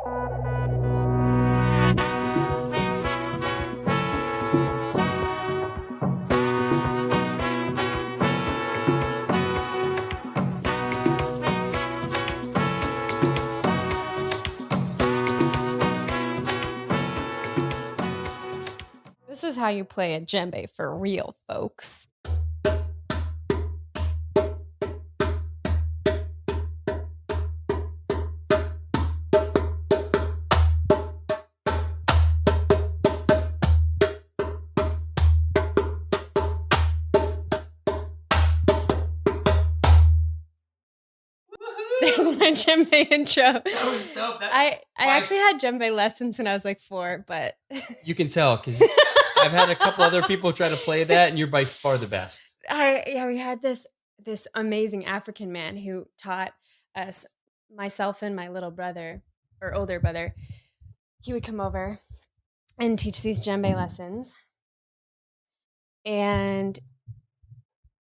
This is how you play a djembe for real, folks. There's my djembe intro. That was dope. I actually had djembe lessons when I was like 4, but you can tell because I've had a couple other people try to play that, and you're by far the best. We had this amazing African man who taught us, myself and my little brother or older brother. He would come over and teach these djembe lessons, and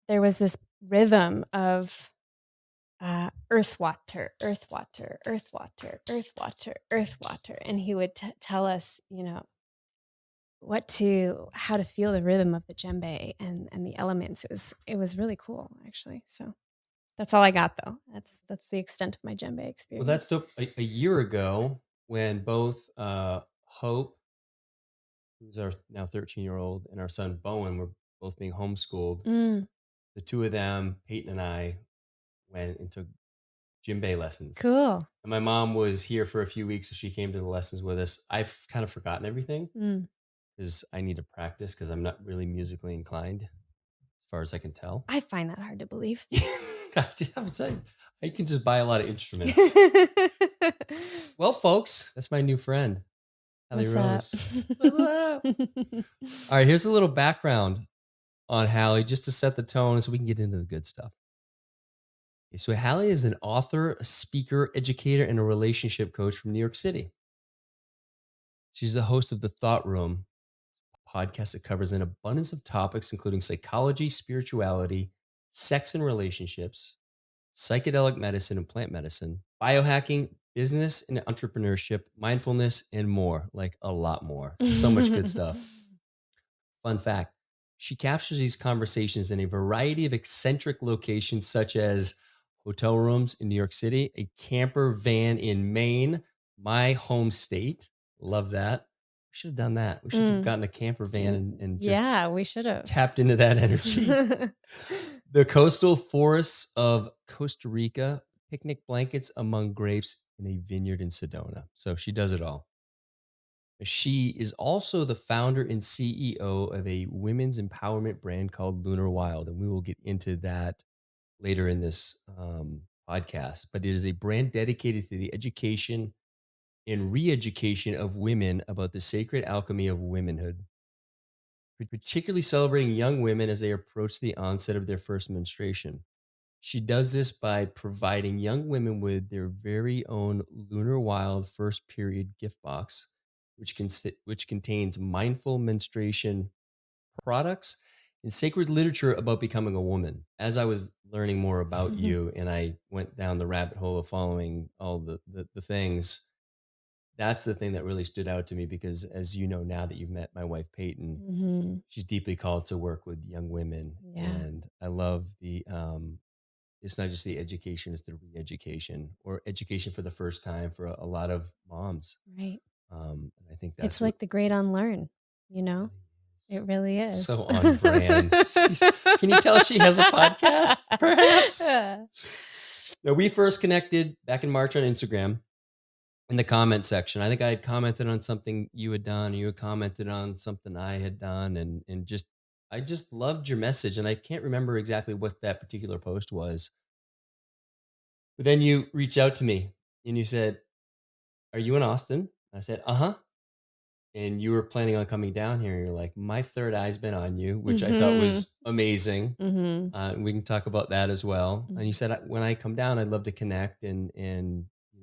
there was this rhythm of earth water, earth water, earth water, earth water, earth water, and he would tell us, how to feel the rhythm of the djembe and the elements. It was really cool, actually. So that's all I got, though. That's the extent of my djembe experience. Well, that's dope. A year ago, when both Hope, who's our now 13-year-old, and our son Bowen were both being homeschooled, the two of them, Peyton and I, went and took djembe lessons. Cool. And my mom was here for a few weeks, so she came to the lessons with us. I've kind of forgotten everything because I need to practice because I'm not really musically inclined as far as I can tell. I find that hard to believe. I can just buy a lot of instruments. Well, folks, that's my new friend, Hallie Rose. All right, here's a little background on Hallie just to set the tone so we can get into the good stuff. Okay, so Hallie is an author, a speaker, educator, and a relationship coach from New York City. She's the host of The Thought Room, a podcast that covers an abundance of topics, including psychology, spirituality, sex and relationships, psychedelic medicine and plant medicine, biohacking, business and entrepreneurship, mindfulness, and more, like a lot more. So much good stuff. Fun fact, she captures these conversations in a variety of eccentric locations, such as hotel rooms in New York City, a camper van in Maine, my home state. Love that. We should have done that. We should have gotten a camper van and just we should have tapped into that energy. The coastal forests of Costa Rica, picnic blankets among grapes in a vineyard in Sedona. So she does it all. She is also the founder and CEO of a women's empowerment brand called Lunar Wild, and we will get into that later in this podcast. But it is a brand dedicated to the education and re-education of women about the sacred alchemy of womanhood, particularly celebrating young women as they approach the onset of their first menstruation. She does this by providing young women with their very own Lunar Wild first period gift box, which contains mindful menstruation products and sacred literature about becoming a woman. As I was learning more about you and I went down the rabbit hole of following all the things, that's the thing that really stood out to me because, as you know, now that you've met my wife, Peyton, she's deeply called to work with young women. Yeah. And I love it's not just the education, it's the re-education or education for the first time for a lot of moms. Right. I think that's it's like the great unlearn, It really is. So on brand. Can you tell she has a podcast, perhaps? Now, we first connected back in March on Instagram in the comment section. I think I had commented on something you had done. You had commented on something I had done. And I just loved your message. And I can't remember exactly what that particular post was. But then you reached out to me and you said, "Are you in Austin?" I said, "Uh-huh." And you were planning on coming down here. You're like, "My third eye's been on you," which I thought was amazing. We can talk about that as well. And you said, "When I come down, I'd love to connect and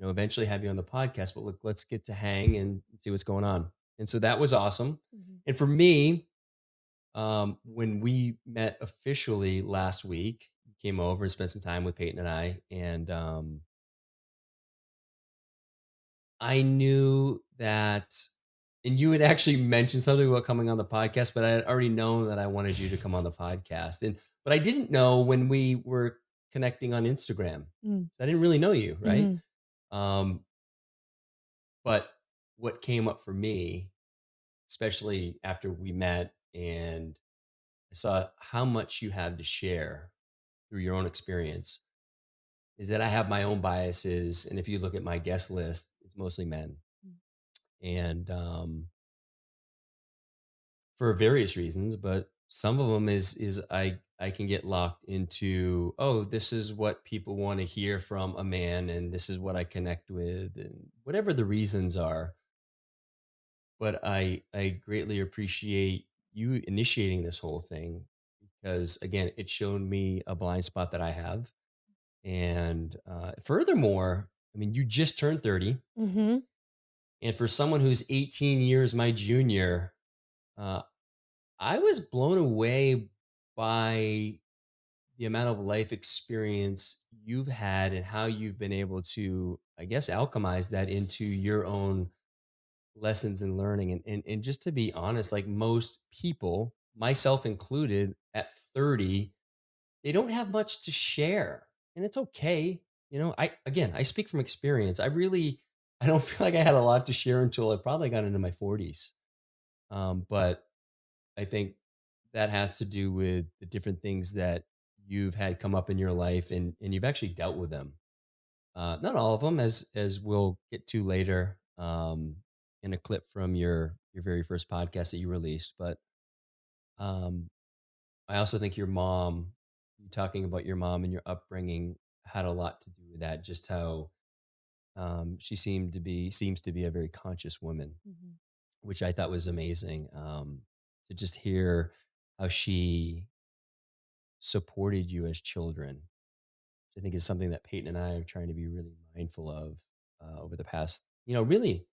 eventually have you on the podcast. But look, let's get to hang and see what's going on." And so that was awesome. And for me, when we met officially last week, you came over and spent some time with Peyton and I. And I knew that, and you had actually mentioned something about coming on the podcast, but I had already known that I wanted you to come on the podcast. But I didn't know when we were connecting on Instagram. Mm. So I didn't really know you, right? Mhm. Um, but what came up for me, especially after we met and I saw how much you have to share through your own experience, is that I have my own biases. And if you look at my guest list, it's mostly men. Mm. And for various reasons, but some of them is I can get locked into, oh, this is what people want to hear from a man and this is what I connect with and whatever the reasons are. But I greatly appreciate you initiating this whole thing because again, it showed me a blind spot that I have. And furthermore, I mean, you just turned 30. Mhm. And for someone who's 18 years my junior, uh, I was blown away by the amount of life experience you've had and how you've been able to, I guess, alchemize that into your own lessons and learning. And just to be honest, like most people, myself included, at 30, they don't have much to share. And it's okay. You know, I speak from experience. I don't feel like I had a lot to share until I probably got into my 40s. But I think that has to do with the different things that you've had come up in your life and you've actually dealt with them. Not all of them, as we'll get to later in a clip from your very first podcast that you released. But um, I also think your mom, you talking about your mom and your upbringing, had a lot to do with that. Just how she seems to be a very conscious woman, Mhm. which I thought was amazing. To just hear how she supported you as children, which I think is something that Peyton and I are trying to be really mindful of over the past, really,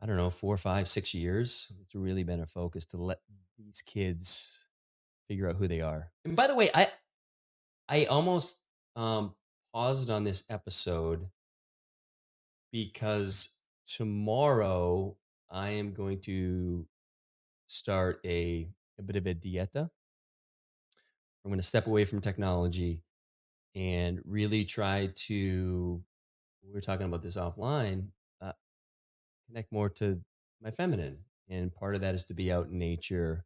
I don't know, 4, 5, 6 years. It's really been a focus to let these kids figure out who they are. And by the way, I almost paused on this episode because tomorrow I am going to start a bit of a dieta. I'm going to step away from technology and really try to, we were talking about this offline, uh, connect more to my feminine. And part of that is to be out in nature.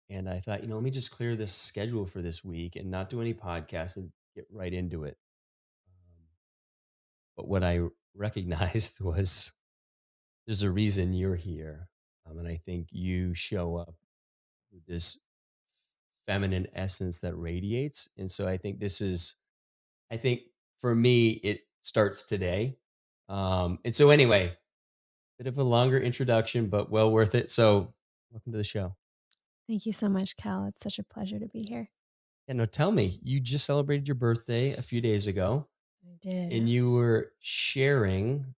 And I thought, let me just clear this schedule for this week and not do any podcasts and get right into it. But what I recognized was there's a reason you're here. And I think you show up with this feminine essence that radiates. And so I think for me, it starts today. And so, anyway, bit of a longer introduction, but well worth it. So, welcome to the show. Thank you so much, Cal. It's such a pleasure to be here. And no, tell me, you just celebrated your birthday a few days ago, I did. and you were sharing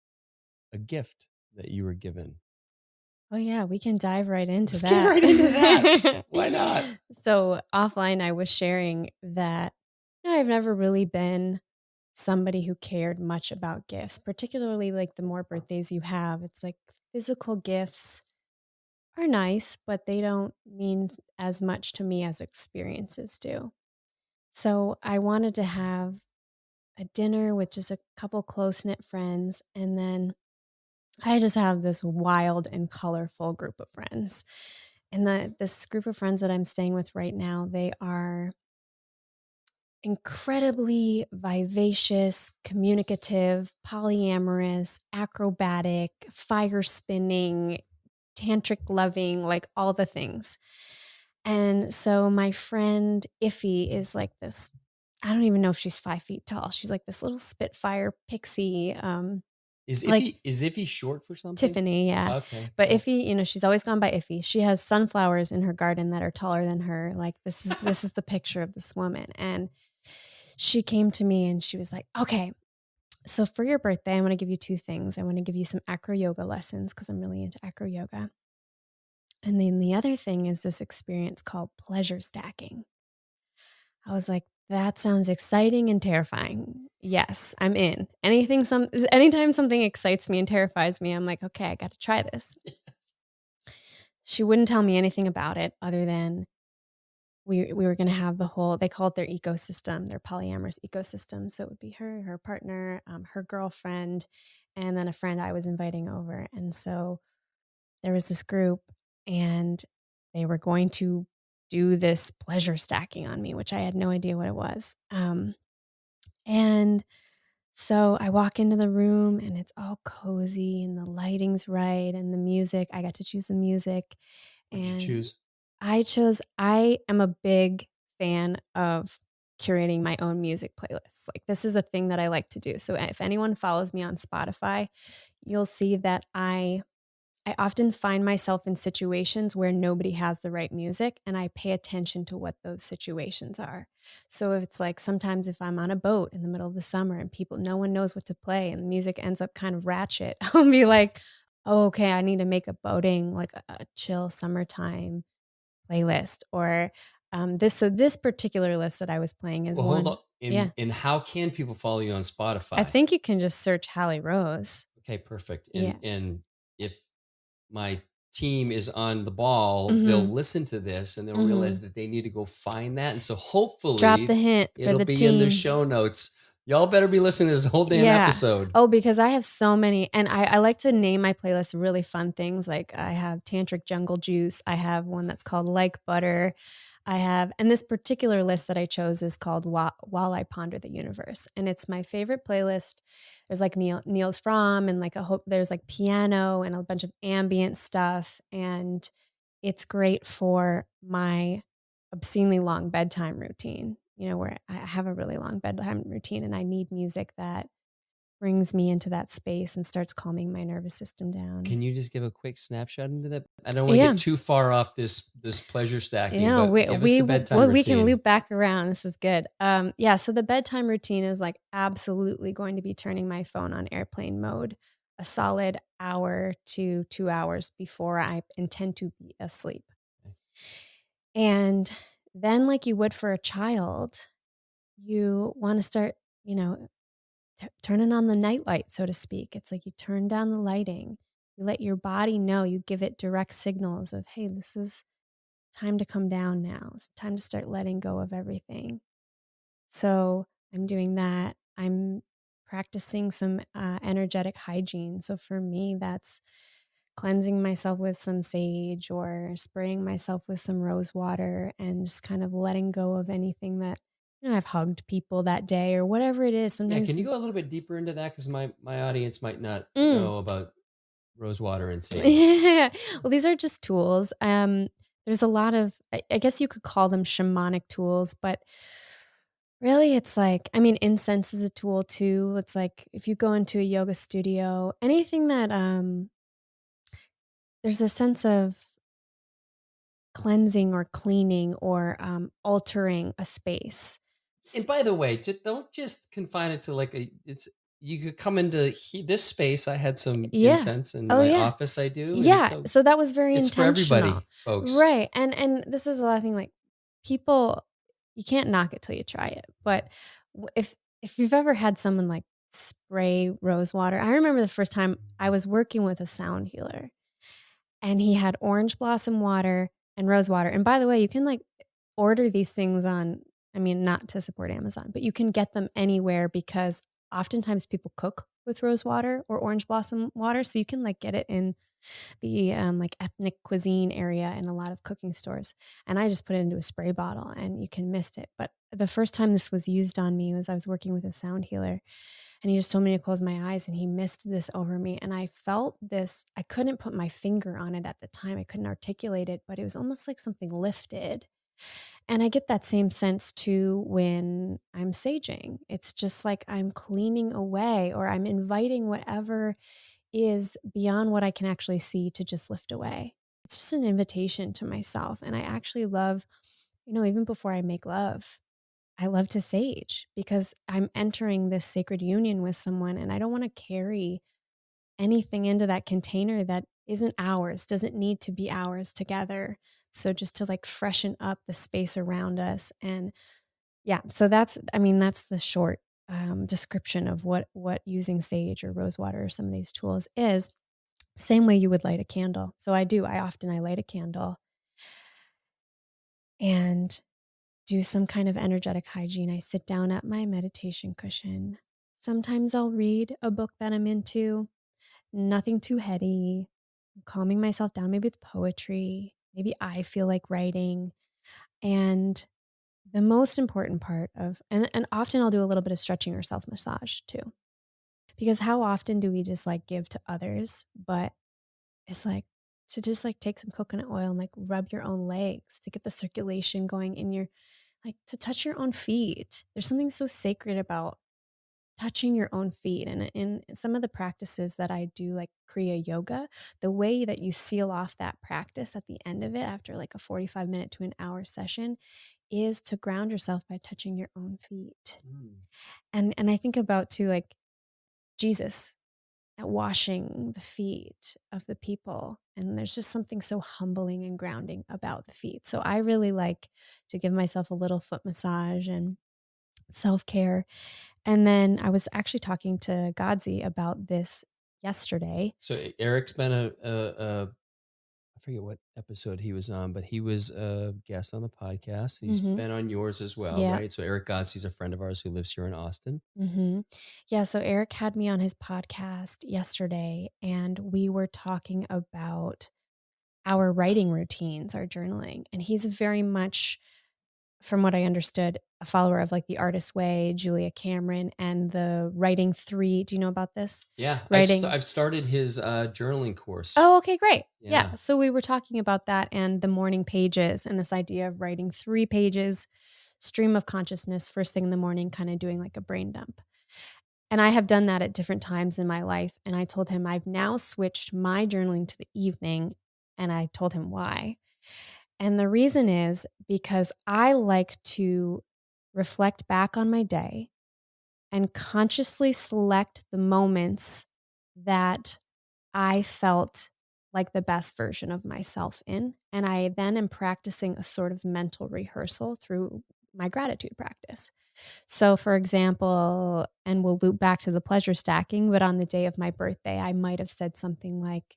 a gift that you were given. Oh, yeah, we can dive right into Let's get that. right into that. Why not? So, offline, I was sharing that I've never really been somebody who cared much about gifts, particularly like the more birthdays you have. It's like physical gifts are nice, but they don't mean as much to me as experiences do. So, I wanted to have a dinner with just a couple close knit friends, and then I just have this wild and colorful group of friends. And this group of friends that I'm staying with right now, they are incredibly vivacious, communicative, polyamorous, acrobatic, fire spinning, tantric loving, like all the things. And so my friend Iffy is like this. I don't even know if she's 5 feet tall. She's like this little Spitfire pixie, like Is Iffy short for something? Tiffany, yeah. Okay, But cool. Iffy, she's always gone by Iffy. She has sunflowers in her garden that are taller than her. Like this is the picture of this woman. And she came to me and she was like, "Okay, so for your birthday, I want to give you two things. I want to give you some acro yoga lessons because I'm really into acro yoga. And then the other thing is this experience called pleasure stacking." I was like, That sounds exciting and terrifying. Yes, I'm in. Anytime something excites me and terrifies me, I'm like, "Okay, I gotta try this." Yes. She wouldn't tell me anything about it other than we were gonna have the whole they call it their ecosystem, their polyamorous ecosystem. So it would be her, her partner, her girlfriend, and then a friend I was inviting over. And so there was this group and they were going to do this pleasure stacking on me, which I had no idea what it was. And so I walk into the room and it's all cozy and the lighting's right and the music. I got to choose the music. What'd you And choose? I am a big fan of curating my own music playlists. Like this is a thing that I like to do. So if anyone follows me on Spotify, you'll see that I often find myself in situations where nobody has the right music and I pay attention to what those situations are. So if it's like sometimes if I'm on a boat in the middle of the summer and no one knows what to play and the music ends up kind of ratchet, I'll be like, oh, okay, I need to make a boating, like a chill summertime playlist or this particular list that I was playing is Well, hold on. one. Yeah. And how can people follow you on I Spotify? think you can just search Hallie Rose. Okay, perfect. Yeah. And if my team is on the ball, they'll Mhm. listen to this and they'll realize Mhm. that they need to go find that. And so Drop the hopefully hint for it'll the be in the team. show notes. Y'all better be listening to this whole damn Yeah. episode. Oh, because I have so many and I like to name my playlist really fun things, like, I have Tantric Jungle Juice, I have one that's called Like Butter, I have and this particular list that I chose is called While I Ponder the Universe, and it's my favorite playlist. There's, like, Niels Fromm and, like, a whole there's, like, piano and a bunch of ambient stuff, and it's great for my obscenely long bedtime routine, where I have a really long bedtime routine and I need music that brings me into that space and starts calming my nervous system down. Can you just give a quick snapshot into that? I don't want to Yeah. get too far off this pleasure stacking, Yeah, but give us the bedtime we can routine. loop back around. This is good. Yeah, so the bedtime routine is like absolutely going to be turning my phone on airplane mode a solid hour to 2 hours before I intend to be asleep. And then like you would for a child, you want to start, you know, turning on the nightlight, so to speak. It's like you turn down the lighting. You let your body know, you give it direct signals of, hey, this is time to come down now. It's time to start letting go of everything. So I'm doing that. I'm practicing some energetic hygiene. So for me, that's cleansing myself with some sage or spraying myself with some rose water and just kind of letting go of anything that, I've hugged people that day or whatever it is. Yeah, Sometimes can you go a little bit deeper into that? Because my audience might not mm, know about rose water and sage. yeah. Well, these are just tools. There's a lot of, I guess you could call them shamanic tools, but really it's like, I mean, incense is a tool too. It's like if you go into a yoga studio, anything that there's a sense of cleansing or cleaning or altering a space. And by the way, don't just confine it to like a. It's you could come into this space. I had some Yeah. incense in Oh my yeah. office. I do, and Yeah. so So that was very it's for intentional. everybody, folks. Right. And this is a lot of thing like people you can't knock it till you try it. But if you've ever had someone like spray rose water, I remember the first time I was working with a sound healer and he had orange blossom water and rose water. And by the way, you can like order these things on, I mean, not to support Amazon, but you can get them anywhere because oftentimes people cook with rose water or orange blossom water. So you can like get it in the like ethnic cuisine area in a lot of cooking stores. And I just put it into a spray bottle and you can mist it. But the first time this was used on me was I was working with a sound healer and he just told me to close my eyes and he misted this over me. And I felt this, I couldn't put my finger on it at the time. I couldn't articulate it, but it was almost like something lifted. And I get that same sense too when I'm saging. It's just like I'm cleaning away or I'm inviting whatever is beyond what I can actually see to just lift away. It's just an invitation to myself. And I actually love, even before I make love, I love to sage because I'm entering this sacred union with someone and I don't want to carry anything into that container that isn't ours, doesn't need to be ours together. So just to like freshen up the space around us and Yeah, so that's the short description of what using sage or rose water or some of these tools is. Same way you would light a candle. So I light a candle and do some kind of energetic hygiene. I sit down at my meditation cushion. Sometimes I'll read a book that I'm into, nothing too heady, calming myself down, maybe it's poetry, maybe I feel like writing. And the most important part and often I'll do a little bit of stretching or self massage too. Because how often do we just like give to others, but it's like to just like take some coconut oil and like rub your own legs to get the circulation going in your, like to touch your own feet. There's something so sacred about touching your own feet. And in some of the practices that I do, like Kriya Yoga, the way that you seal off that practice at the end of it after like a 45-minute to an hour session is to ground yourself by touching your own feet. Mm. And I think about too, like Jesus at washing the feet of the people. And there's just something so humbling and grounding about the feet. So I really like to give myself a little foot massage and self care. And then I was actually talking to Godzi about this yesterday. So Eric's been I forget what episode he was on, but he was a guest on the podcast. He's Hmm. been on yours as well, Yeah. right? So Eric Godsey's a friend of ours who lives here in Austin. Hmm. Yeah. So Eric had me on his podcast yesterday, and we were talking about our writing routines, our journaling. And he's very much, from what I understood, a follower of like the Artist Way, Julia Cameron, and the writing three. Do you know about this? Yeah, Writing. I've started his journaling course. Oh, okay, great. Yeah. Yeah. So we were talking about that and the morning pages and this idea of writing 3 pages, stream of consciousness, first thing in the morning, kind of doing like a brain dump. And I have done that at different times in my life. And I told him I've now switched my journaling to the evening. And I told him why. And the reason is because I like to reflect back on my day and consciously select the moments that I felt like the best version of myself in. And I then am practicing a sort of mental rehearsal through my gratitude practice. So, for example, and we'll loop back to the pleasure stacking, but on the day of my birthday, I might have said something like,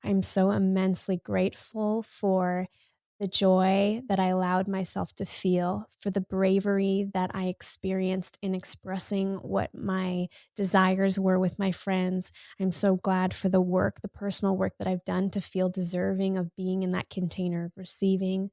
I'm so immensely grateful for the joy that I allowed myself to feel, for the bravery that I experienced in expressing what my desires were with my friends. I'm so glad for the work, the personal work that I've done to feel deserving of being in that container of receiving.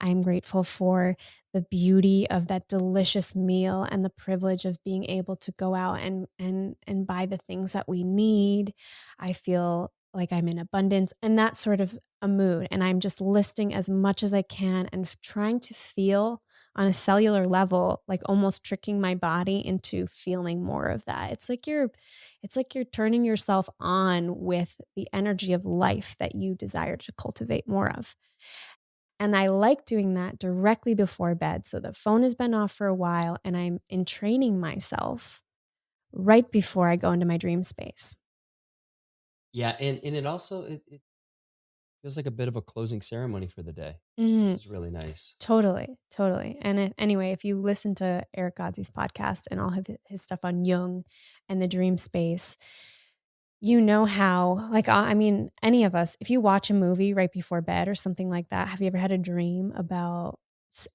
I'm grateful for the beauty of that delicious meal and the privilege of being able to go out and buy the things that we need. I feel like I'm in abundance and that sort of a mood. And I'm just listing as much as I can and trying to feel on a cellular level, like almost tricking my body into feeling more of that. It's like you're turning yourself on with the energy of life that you desire to cultivate more of. And I like doing that directly before bed. So the phone has been off for a while and I'm entraining myself right before I go into my dream space. Yeah, and it also it feels like a bit of a closing ceremony for the day, which Mhm. is really nice. Totally, totally. And anyway, if you listen to Eric Godsey's podcast and all of his stuff on Jung and the dream space, you know how, like, I mean, any of us, if you watch a movie right before bed or something like that, have you ever had a dream about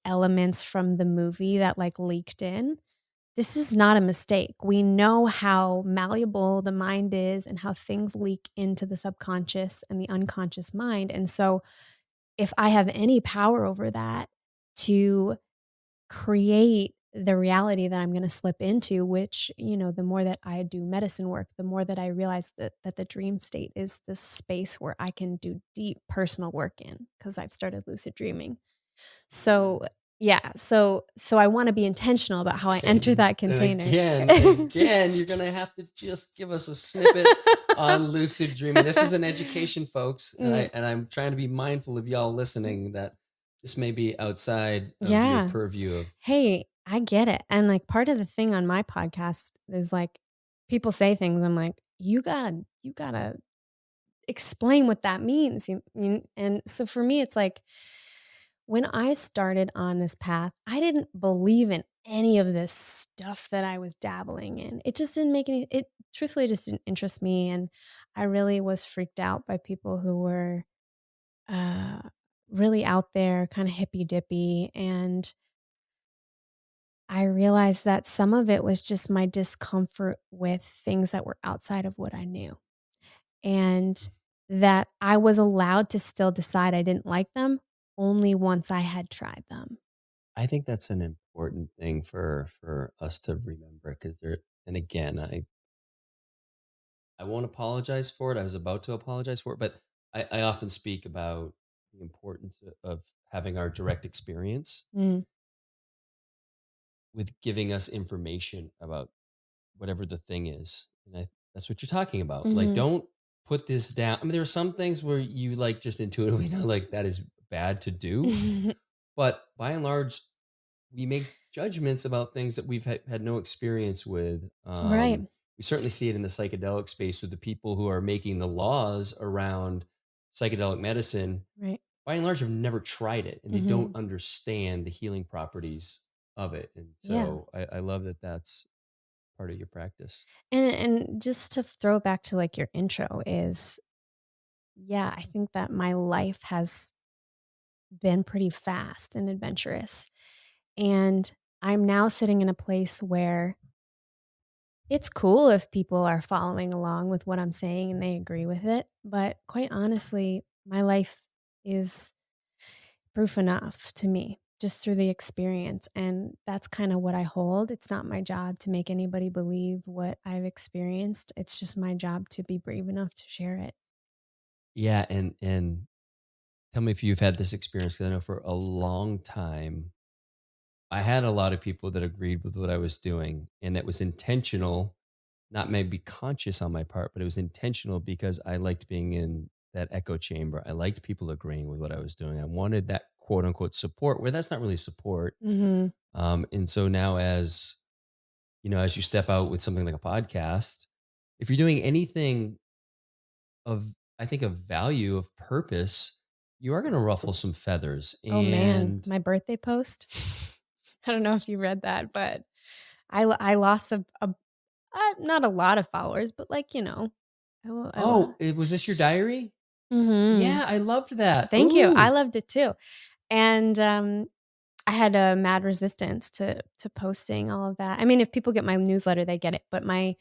elements from the movie that like leaked in? This is not a mistake. We know how malleable the mind is and how things leak into the subconscious and the unconscious mind. And so, if I have any power over that to create the reality that I'm going to slip into, which, the more that I do medicine work, the more that I realize that the dream state is this space where I can do deep personal work in because I've started lucid dreaming. So, yeah, so I want to be intentional about how I Okay, enter that and container. again, you're gonna have to just give us a snippet on lucid dreaming. This is an education, folks, and Mm, I'm trying to be mindful of y'all listening that this may be outside of your yeah. purview of. Hey, I get it. And like part of the thing on my podcast is like people say things. I'm like, you gotta explain what that means. And so for me, it's like When I started on this path, I didn't believe in any of this stuff that I was dabbling in. It just didn't make any it truthfully just didn't interest me, and I really was freaked out by people who were, uh, really out there, kinda hippy dippy, and I realized that some of it was just my discomfort with things that were outside of what I knew, and that I was allowed to still decide I didn't like them only once I had tried them. I think that's an important thing for us to remember because there. And again, I won't apologize for it. I was about to apologize for it, but I often speak about the importance of having our direct experience Mm. with giving us information about whatever the thing is. And that's what you're talking about. Like, Mhm. don't put this down. I mean, there are some things where you like just intuitively know like that is bad to do, but by and large, we make judgments about things that we've had no experience with. Right. We certainly see it in the psychedelic space with the people who are making the laws around psychedelic medicine. Right. By and large, have never tried it and they don't Mhm. understand the healing properties of it. And Yeah. so I love that that's part of your practice. And just to throw it back to, like, your intro is, yeah, I think that my life has been pretty fast and adventurous, and I'm now sitting in a place where it's cool if people are following along with what I'm saying and they agree with it, but quite honestly, my life is proof enough to me just through the experience, and that's kinda what I hold. It's not my job to make anybody believe what I've experienced. It's just my job to be brave enough to share it. Yeah. And tell me if you've had this experience. 'Cause I know for a long time, I had a lot of people that agreed with what I was doing and that was intentional, not maybe conscious on my part, but it was intentional because I liked being in that echo chamber. I liked people agreeing with what I was doing. I wanted that quote unquote support where that's not really support. Mhm. And so now as you know, as you step out with something like a podcast, if you're doing anything of, I think, of value, of purpose, you are going to ruffle some feathers. Oh, man, And my birthday post? I don't know if you read that, but I lost not a lot of followers, but, like, I lo oh, was this your diary? Mhm. Yeah, I loved that. Thank you, I Ooh, loved it too, and, I had a mad resistance to posting all of that. I mean, if people get my newsletter, they get it, but my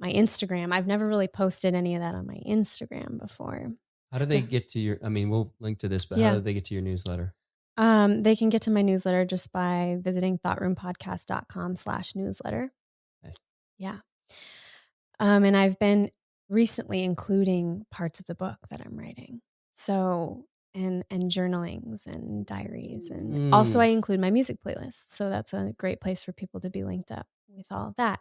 Instagram, I've never really posted any of that on my Instagram before. how do they St get to your? I mean, we'll link to this, but how Yeah. do they get to your newsletter? They can get to my newsletter just by visiting thoughtroompodcast.com/newsletter. Okay. Yeah. And I've been recently including parts of the book that I'm writing. So and journalings and diaries, and also I Mm, include my music playlist. So that's a great place for people to be linked up with all of that.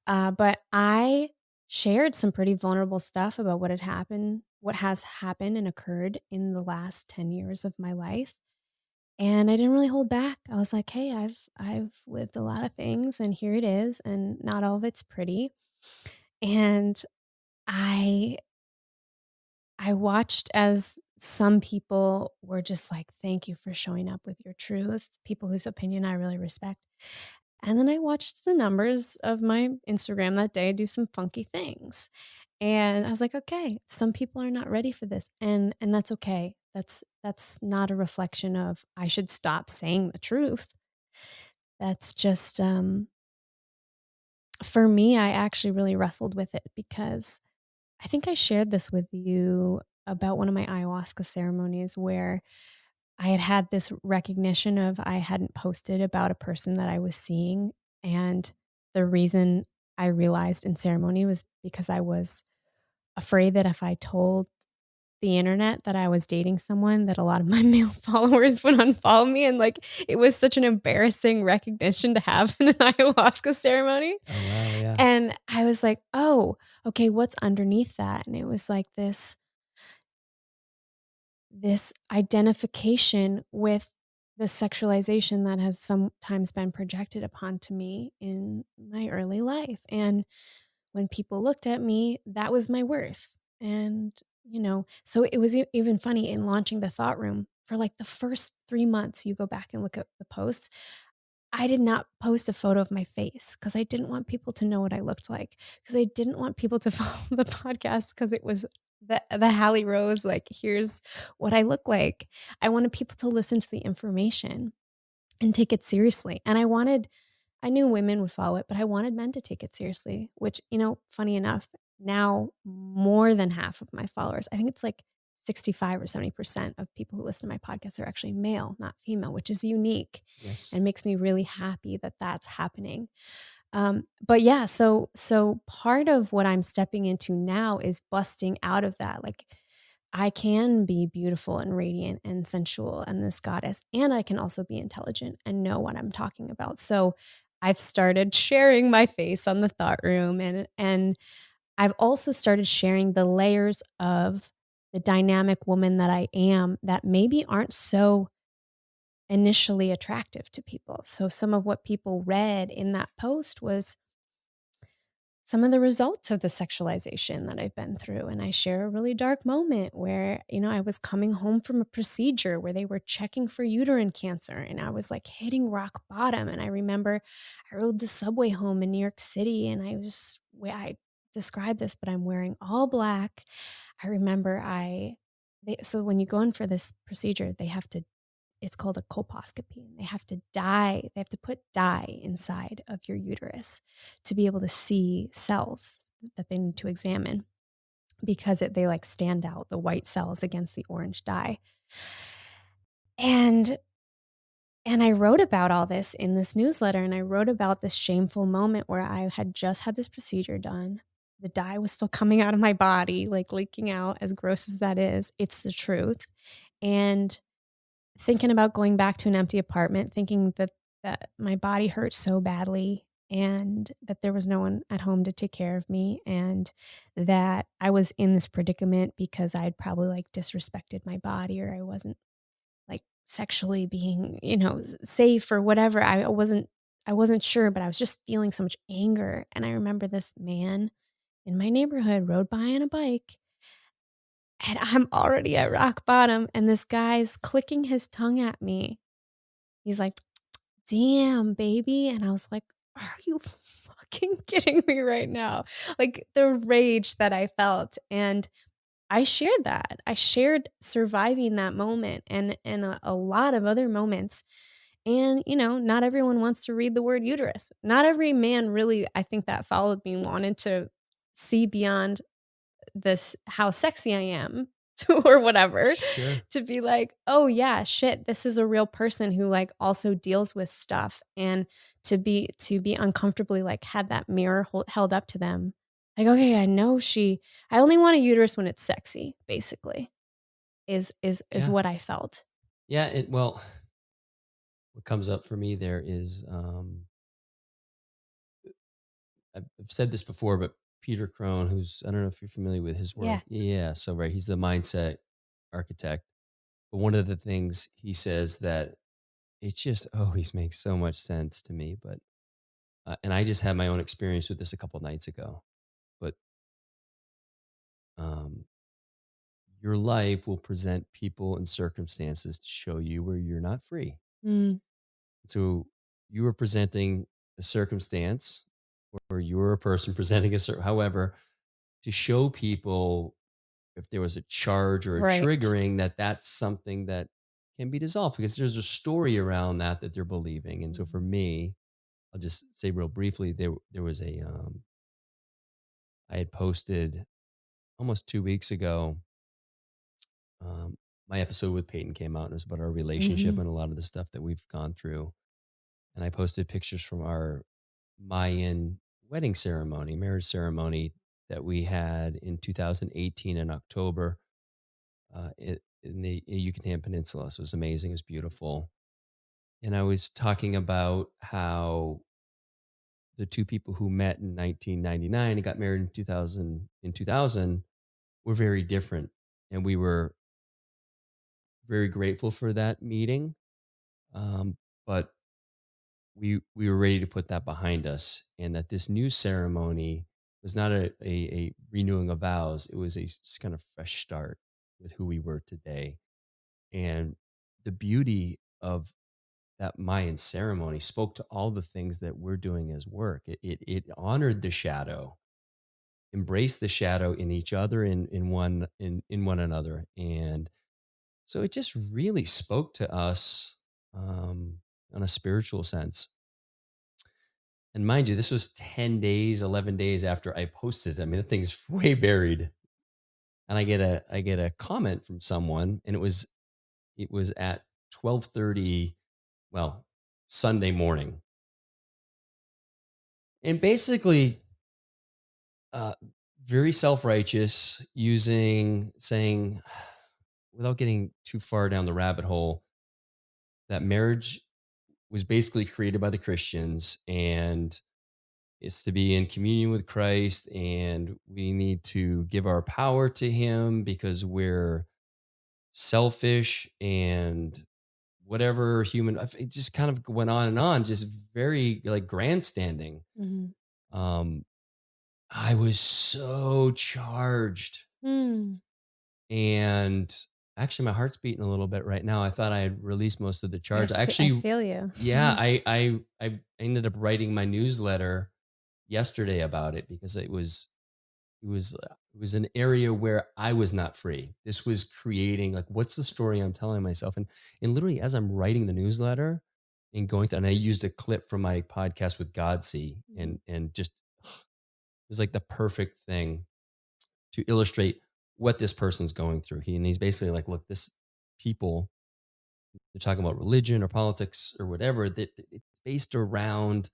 But I shared some pretty vulnerable stuff about what has happened and occurred in the last 10 years of my life. And I didn't really hold back. I was like, "Hey, I've lived a lot of things and here it is, and not all of it's pretty." And I I watched as some people were just like, "Thank you for showing up with your truth," people whose opinion I really respect. And then I watched the numbers of my Instagram that day do some funky things. And I was like, "Okay, some people are not ready for this." And that's okay. That's not a reflection of I should stop saying the truth. That's just for me, I actually really wrestled with it because I think I shared this with you about one of my ayahuasca ceremonies where I had this recognition of I hadn't posted about a person that I was seeing, and the reason I realized in ceremony was because I was afraid that if I told the internet that I was dating someone, that a lot of my male followers would unfollow me, and, like, it was such an embarrassing recognition to have in an ayahuasca ceremony, oh wow, yeah. and I was like, "Oh, okay, what's underneath that?" And it was like this identification with the sexualization that has sometimes been projected upon to me in my early life, and when people looked at me, that was my worth, and, so it was even funny in launching the thought room, for like the first 3 months, you go back and look at the posts, I did not post a photo of my face because I didn't want people to know what I looked like, because I didn't want people to follow the podcast because it was the Hallie Rose, like, here's what I look like. I wanted people to listen to the information and take it seriously. And I knew women would follow it, but I wanted men to take it seriously, which, funny enough, now more than half of my followers, I think it's like 65 or 70% of people who listen to my podcast are actually male, not female, which is unique Yes. and makes me really happy that that's happening. But yeah, so part of what I'm stepping into now is busting out of that. Like, I can be beautiful and radiant and sensual and this goddess, and I can also be intelligent and know what I'm talking about. So I've started sharing my face on the thought room, and I've also started sharing the layers of the dynamic woman that I am that maybe aren't so initially attractive to people. So some of what people read in that post was some of the results of the sexualization that I've been through. And I share a really dark moment where, I was coming home from a procedure where they were checking for uterine cancer and I was like hitting rock bottom. And I remember I rode the subway home in New York City and I describe this, but I'm wearing all black. I remember so when you go in for this procedure, it's called a colposcopy. And they have to put dye inside of your uterus to be able to see cells that they need to examine because they like stand out the white cells against the orange dye. And I wrote about all this in this newsletter, and I wrote about this shameful moment where I had just had this procedure done. The dye was still coming out of my body, like leaking out, as gross as that is. It's the truth. And thinking about going back to an empty apartment, thinking that my body hurt so badly and that there was no one at home to take care of me and that I was in this predicament because I'd probably like disrespected my body or I wasn't like sexually being, safe or whatever. I wasn't sure, but I was just feeling so much anger. And I remember this man in my neighborhood rode by on a bike and I'm already at rock bottom, and this guy's clicking his tongue at me. He's like, "Damn, baby." And I was like, "Are you fucking kidding me right now?" Like, the rage that I felt, and I shared that. I shared surviving that moment and a lot of other moments. And, not everyone wants to read the word uterus. Not every man really, I think, that followed me wanted to see beyond this how sexy I am or whatever, Sure. to be like, "Oh yeah, shit, this is a real person who like also deals with stuff." And to be uncomfortably like had that mirror held up to them. Like, "Okay, I only want a uterus when it's sexy," basically. Is Yeah. what I felt. Yeah. Well, what comes up for me there is I've said this before, but Peter Crone, who's, I don't know if you're familiar with his work. Yeah. Yeah. So, right. He's the mindset architect. But one of the things he says that it just always makes so much sense to me. But, and I just had my own experience with this a couple nights ago. But um, your life will present people and circumstances to show you where you're not free. Mm, So you were presenting a circumstance, or you were a person presenting however, to show people if there was a charge or a right. triggering that's something that can be dissolved because there's a story around that they're believing. And so for Mhm. me, I'll just say real briefly, there was I had posted almost 2 weeks ago. Um, my episode with Peyton came out and it was about our relationship Mhm. and a lot of the stuff that we've gone through. And I posted pictures from our Mayan wedding ceremony, marriage ceremony that we had in 2018 in October in the Yucatan Peninsula. So it was amazing. It was beautiful. And I was talking about how the two people who met in 1999 and got married in 2000 were very different. And we were very grateful for that meeting. But we were ready to put that behind us and that this new ceremony was not a renewing of vows. It was a kind of fresh start with who we were today. And the beauty of that Mayan ceremony spoke to all the things that we're doing as work. It honored the shadow, embraced the shadow in each other, in one another, and so it just really spoke to us on a spiritual sense. And mind you, this was 10 days, 11 days after I posted. I mean, the thing's way buried. And I get a comment from someone, and it was at 12:30, well, Sunday morning, and basically uh, very self-righteous, saying, without getting too far down the rabbit hole, that marriage was basically created by the Christians and is to be in communion with Christ, and we need to give our power to him because we're selfish and whatever human. It just kind of went on and on, just very like grandstanding. Mhm. um I was so charged, Mm. and actually my heart's beating a little bit right now. I thought I had released most of the charge. I Actually, feel you. yeah, I ended up writing my newsletter yesterday about it because it was an area where I was not free. This was creating like, what's the story I'm telling myself? And literally as I'm writing the newsletter and going through, and I used a clip from my podcast with Godsey, Mhm. and just it was like the perfect thing to illustrate what this person's going through. He's basically like, look, this people, they're talking about religion or politics or whatever, that it's based around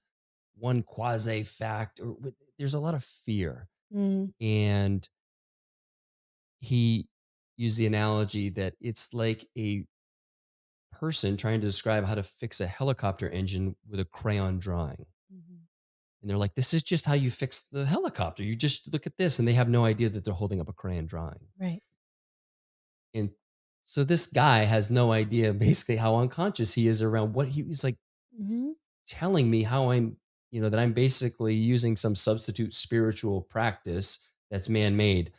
one quasi fact, or there's a lot of fear. Mm. And he used the analogy that it's like a person trying to describe how to fix a helicopter engine with a crayon drawing. Mhm. And they're like, this is just how you fix the helicopter. You just look at this. And they have no idea that they're holding up a crayon drawing. Right. And so this guy has no idea basically how unconscious he is around what he was like Mhm. telling me how that I'm basically using some substitute spiritual practice that's man made.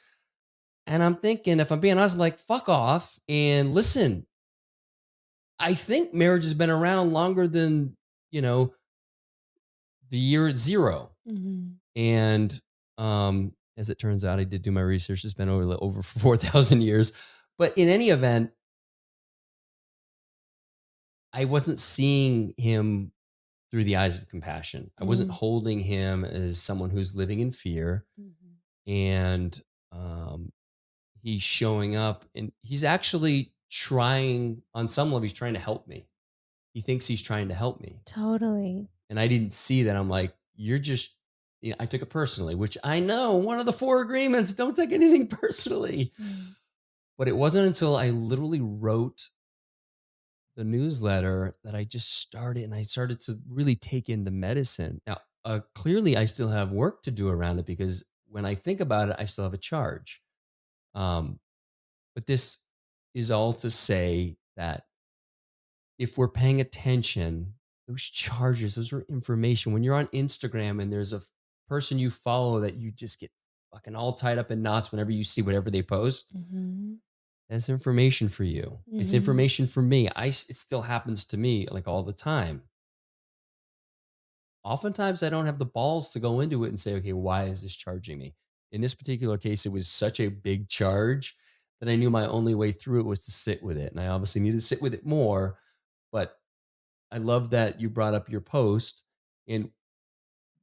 And I'm thinking, if I'm being honest, I'm like, fuck off and listen. I think marriage has been around longer than, you know, the year zero. Mhm. And as it turns out, I did do my research. It's been over 4,000 years. But in any event, I wasn't seeing him through the eyes of compassion. I wasn't Mm. holding him as someone who's living in fear. Mhm. And um, he's showing up, and he's actually trying, on some level, he's trying to help me. He thinks he's trying to help me. Totally. And I didn't see that. I'm like, I took it personally, which I know one of the four agreements, don't take anything personally. Mm. But it wasn't until I literally wrote the newsletter that I just started, and I started to really take in the medicine. Now, clearly, I still have work to do around it because when I think about it, I still have a charge. Um, but this is all to say that if we're paying attention, those charges, those are information. When you're on Instagram and there's a person you follow that you just get fucking all tied up in knots whenever you see whatever they post, Mhm. that's information for you. It's Mhm. information for me. It still happens to me like all the time. Oftentimes, I don't have the balls to go into it and say, okay, why is this charging me? In this particular case, it was such a big charge that I knew my only way through it was to sit with it. And I obviously need to sit with it more. But I love that you brought up your post and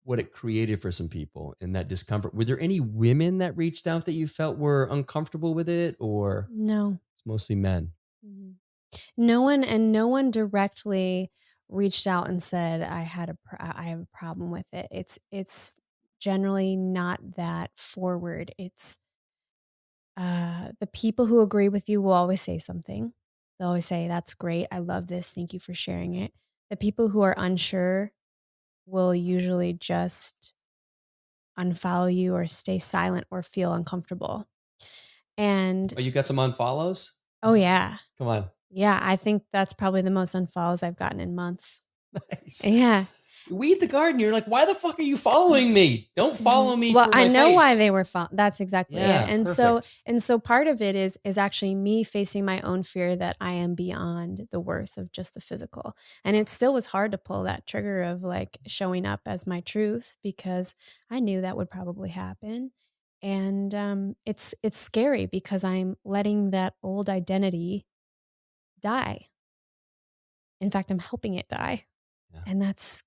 what it created for some people and that discomfort. Were there any women that reached out that you felt were uncomfortable with it, or No. it's mostly men? Mhm. No one directly reached out and said I have a problem with it. It's generally not that forward. It's the people who agree with you will always say something. They'll always say, "That's great. I love this. Thank you for sharing it." The people who are unsure will usually just unfollow you or stay silent or feel uncomfortable. And Oh, you got some unfollows? oh yeah. Come on. Yeah, I think that's probably the most unfollows I've gotten in months. Nice. Yeah. weed the garden. You're like, why the fuck are you following me? Don't follow me Well, for I my know why face. they were that's exactly it. Yeah, perfect. And so part of it is actually me facing my own fear that I am beyond the worth of just the physical. And it still was hard to pull that trigger of like showing up as my truth because I knew that would probably happen. And it's scary because I'm letting that old identity die. In fact, I'm helping it die. Yeah. And that's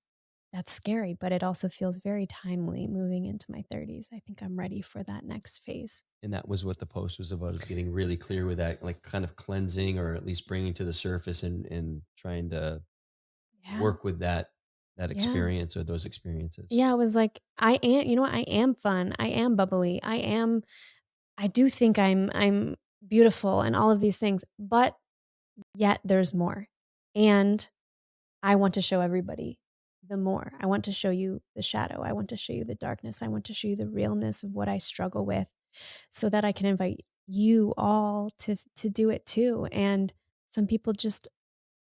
scary, but it also feels very timely moving into my 30s. I think I'm ready for that next phase. And that was what the post was about, is getting really clear with that, like kind of cleansing, or at least bringing to the surface, and trying to Yeah. work with that Yeah. experience or those experiences. Yeah, I was like, I am, you know what? I am fun. I am bubbly. I do think I'm beautiful and all of these things, but yet there's more. And I want to show everybody the more. I want to show you the shadow. I want to show you the darkness. I want to show you the realness of what I struggle with so that I can invite you all to do it too. And some people just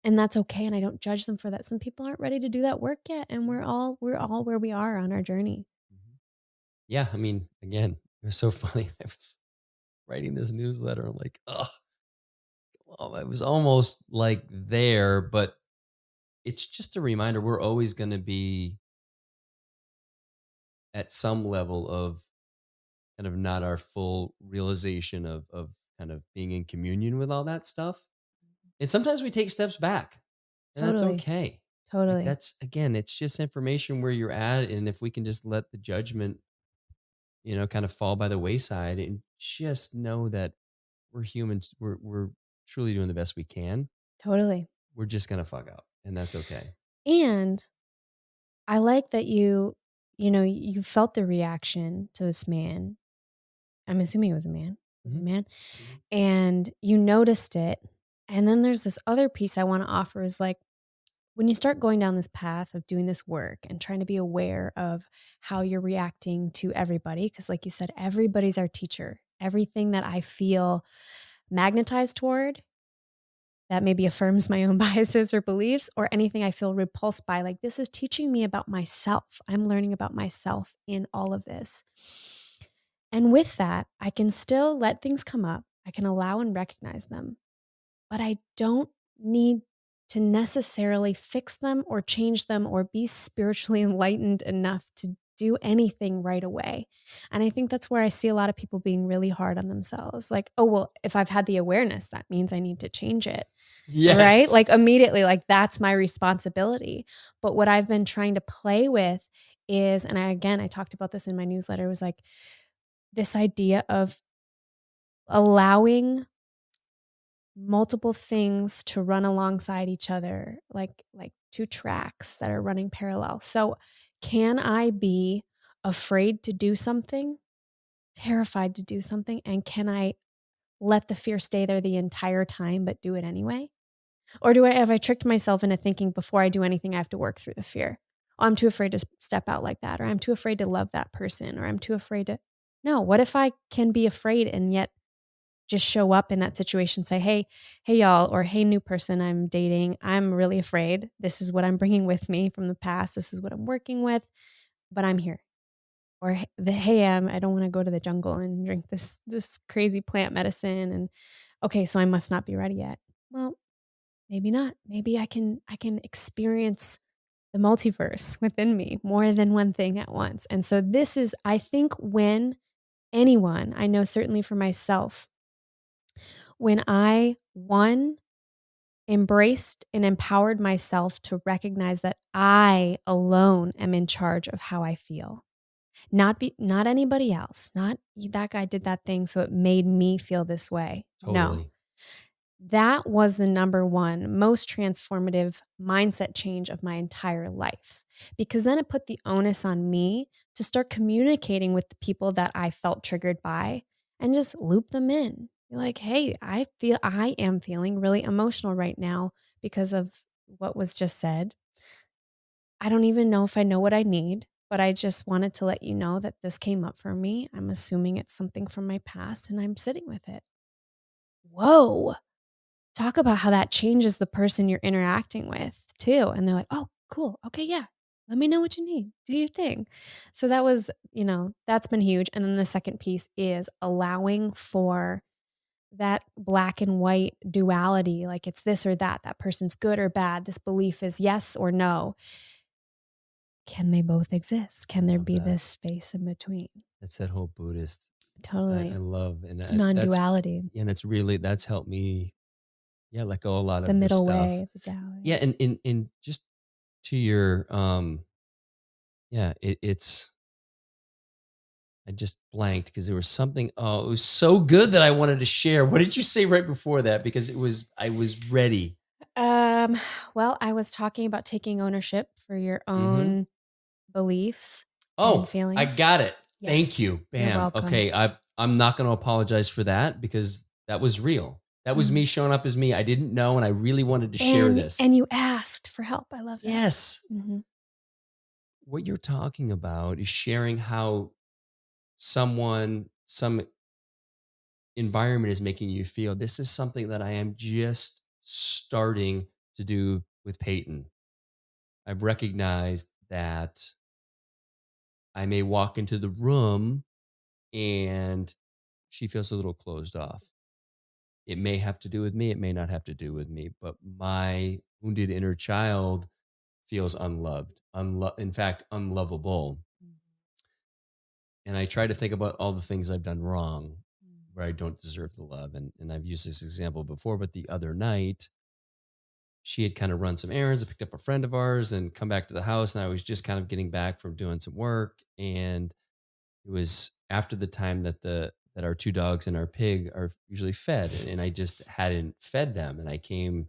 and that's okay and I don't judge them for that. Some people aren't ready to do that work yet and we're all where we are on our journey. Mhm. Yeah, I mean, again, it was so funny. I was writing this newsletter. I'm like, oh, I was almost like there, but it's just a reminder we're always going to be at some level of kind of not our full realization of kind of being in communion with all that stuff. And sometimes we take steps back, and that's Totally. okay. Like, Totally. that's, again, it's just information where you're at. And if we can just let the judgment, kind of fall by the wayside, and just know that we're humans, we're truly doing the best we can. Totally. We're just going to fuck up, and that's okay. And I like that you felt the reaction to this man. I'm assuming it was a man. Was it a Mhm. man? Mhm. And you noticed it. And then there's this other piece I want to offer is like when you start going down this path of doing this work and trying to be aware of how you're reacting to everybody, because like you said, everybody's our teacher. Everything that I feel magnetized toward that maybe affirms my own biases or beliefs, or anything I feel repulsed by, like this is teaching me about myself. I'm learning about myself in all of this. And with that, I can still let things come up. I can allow and recognize them, but I don't need to necessarily fix them or change them or be spiritually enlightened enough to do anything right away. And I think that's where I see a lot of people being really hard on themselves. Like, oh, well, if I've had the awareness, that means I need to change it. Right? Yes. Like immediately, like that's my responsibility. But what I've been trying to play with is, and I talked about this in my newsletter, was like this idea of allowing multiple things to run alongside each other, like two tracks that are running parallel. So, can I be afraid to do something, terrified to do something, and can I let the fear stay there the entire time but do it anyway? Or have I tricked myself into thinking before I do anything I have to work through the fear? Oh, I'm too afraid to step out like that, or I'm too afraid to love that person, or I'm too afraid to No, what if I can be afraid and yet just show up in that situation, say, hey, y'all, or hey, new person I'm dating, I'm really afraid. This is what I'm bringing with me from the past. This is what I'm working with, but I'm here. Or hey, I don't want to go to the jungle and drink this crazy plant medicine. And okay, so I must not be ready yet. Well, maybe not. Maybe I can experience the multiverse within me, more than one thing at once. And so this is, I think, when anyone, I know certainly for myself, when I, one, embraced and empowered myself to recognize that I alone am in charge of how I feel. Not anybody else. Not that guy did that thing so it made me feel this way. No. Totally. That was the number one most transformative mindset change of my entire life. Because then it put the onus on me to start communicating with the people that I felt triggered by and just loop them in. Be like, hey, I am feeling really emotional right now because of what was just said. I don't even know if I know what I need, but I just wanted to let you know that this came up for me. I'm assuming it's something from my past and I'm sitting with it. Whoa. Talk about how that changes the person you're interacting with too. And they're like, oh, cool. Okay, yeah. Let me know what you need. Do your thing. So that was, that's been huge. And then the second piece is allowing for that black and white duality. Like it's this or that. That person's good or bad. This belief is yes or no. Can they both exist? Can there Love be that. this space in between? That's that whole Buddhist. I Totally. love, and that's Non-duality. and it's really that's helped me, yeah, let go a lot The of this middle stuff. way, the duality. Yeah, and in just to your yeah, it's I just blanked because there was something. Oh, it was so good that I wanted to share. What did you say right before that? Because I was ready. Um, well, I was talking about taking ownership for your Mm-hmm. own beliefs and Oh, I feelings. got it. Thank Yes, you. you're Bam. welcome. Okay, I'm not going to apologize for that because that was real. That was me Mhm. showing up as me. I didn't know, and I really wanted to share And this. you asked for help. I love that. Yes, Mhm. what you're talking about is sharing how some environment is making you feel. This is something that I am just starting to do with Peyton. I've recognized that I may walk into the room and she feels a little closed off. It may have to do with me, it may not have to do with me, but my wounded inner child feels unloved, in fact, unlovable. And I try to think about all the things I've done wrong where I don't deserve the love. And I've used this example before, but the other night, she had kind of run some errands. I picked up a friend of ours and come back to the house. And I was just kind of getting back from doing some work. And it was after the time that our two dogs and our pig are usually fed. And I just hadn't fed them. And I came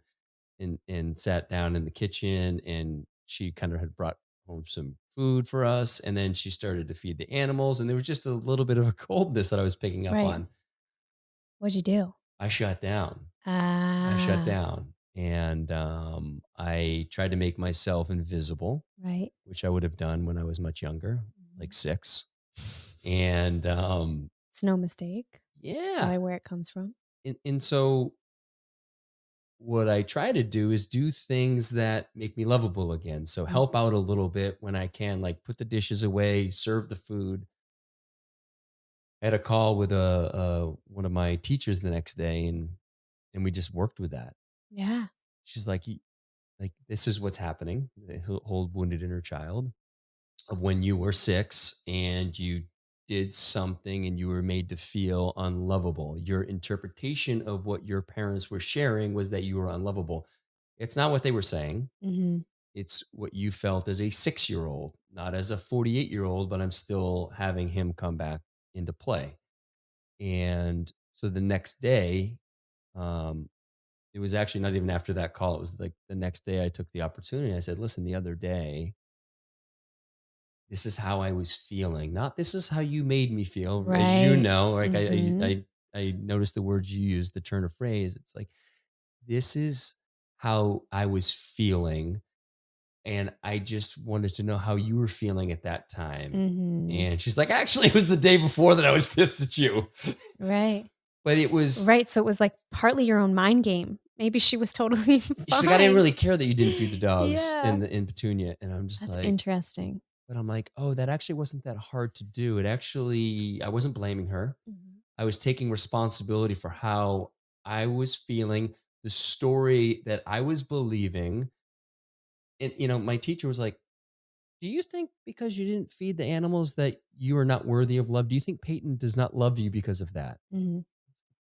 and sat down in the kitchen and she kind of had brought home some food for us. And then she started to feed the animals. And there was just a little bit of a coldness that I was picking up Right. on. What'd you do? I shut down. I shut Ah, down and I tried to make myself invisible, right. which I would have done when I was much younger, like Mhm. 6. And It's no mistake. It's yeah. probably where it comes from. And so what I try to do is do things that make me lovable again. So help Mhm. out a little bit when I can, like put the dishes away, serve the food. I had a call with one of my teachers the next day, and we just worked with that. Yeah. She's like, like this is what's happening. The whole wounded inner child of when you were 6 and you did something and you were made to feel unlovable. Your interpretation of what your parents were sharing was that you were unlovable. It's not what they were saying. Mhm. It's what you felt as a 6-year-old, not as a 48-year-old, but I'm still having him come back into play. And so the next day, um, it was actually not even after that call. It was like the next day I took the opportunity. I said, listen, the other day, this is how I was feeling. Not this is how you made me feel. As you Right. know, like Mhm. I noticed the words you used, the turn of phrase. It's like, this is how I was feeling. And I just wanted to know how you were feeling at that time. Mhm. And she's like, actually, it was the day before that I was pissed at you. Right. But it was, Right, so it was, like, partly your own mind game. Maybe she was totally she's like, I didn't fine. really care that you didn't feed the dogs Yeah. in Petunia. And I'm just That's like, interesting. but I'm like, oh, that actually wasn't that hard to do. It actually, I wasn't blaming her. Mhm. I was taking responsibility for how I was feeling, the story that I was believing. And, my teacher was like, do you think because you didn't feed the animals that you are not worthy of love? Do you think Peyton does not love you because of that? Mhm.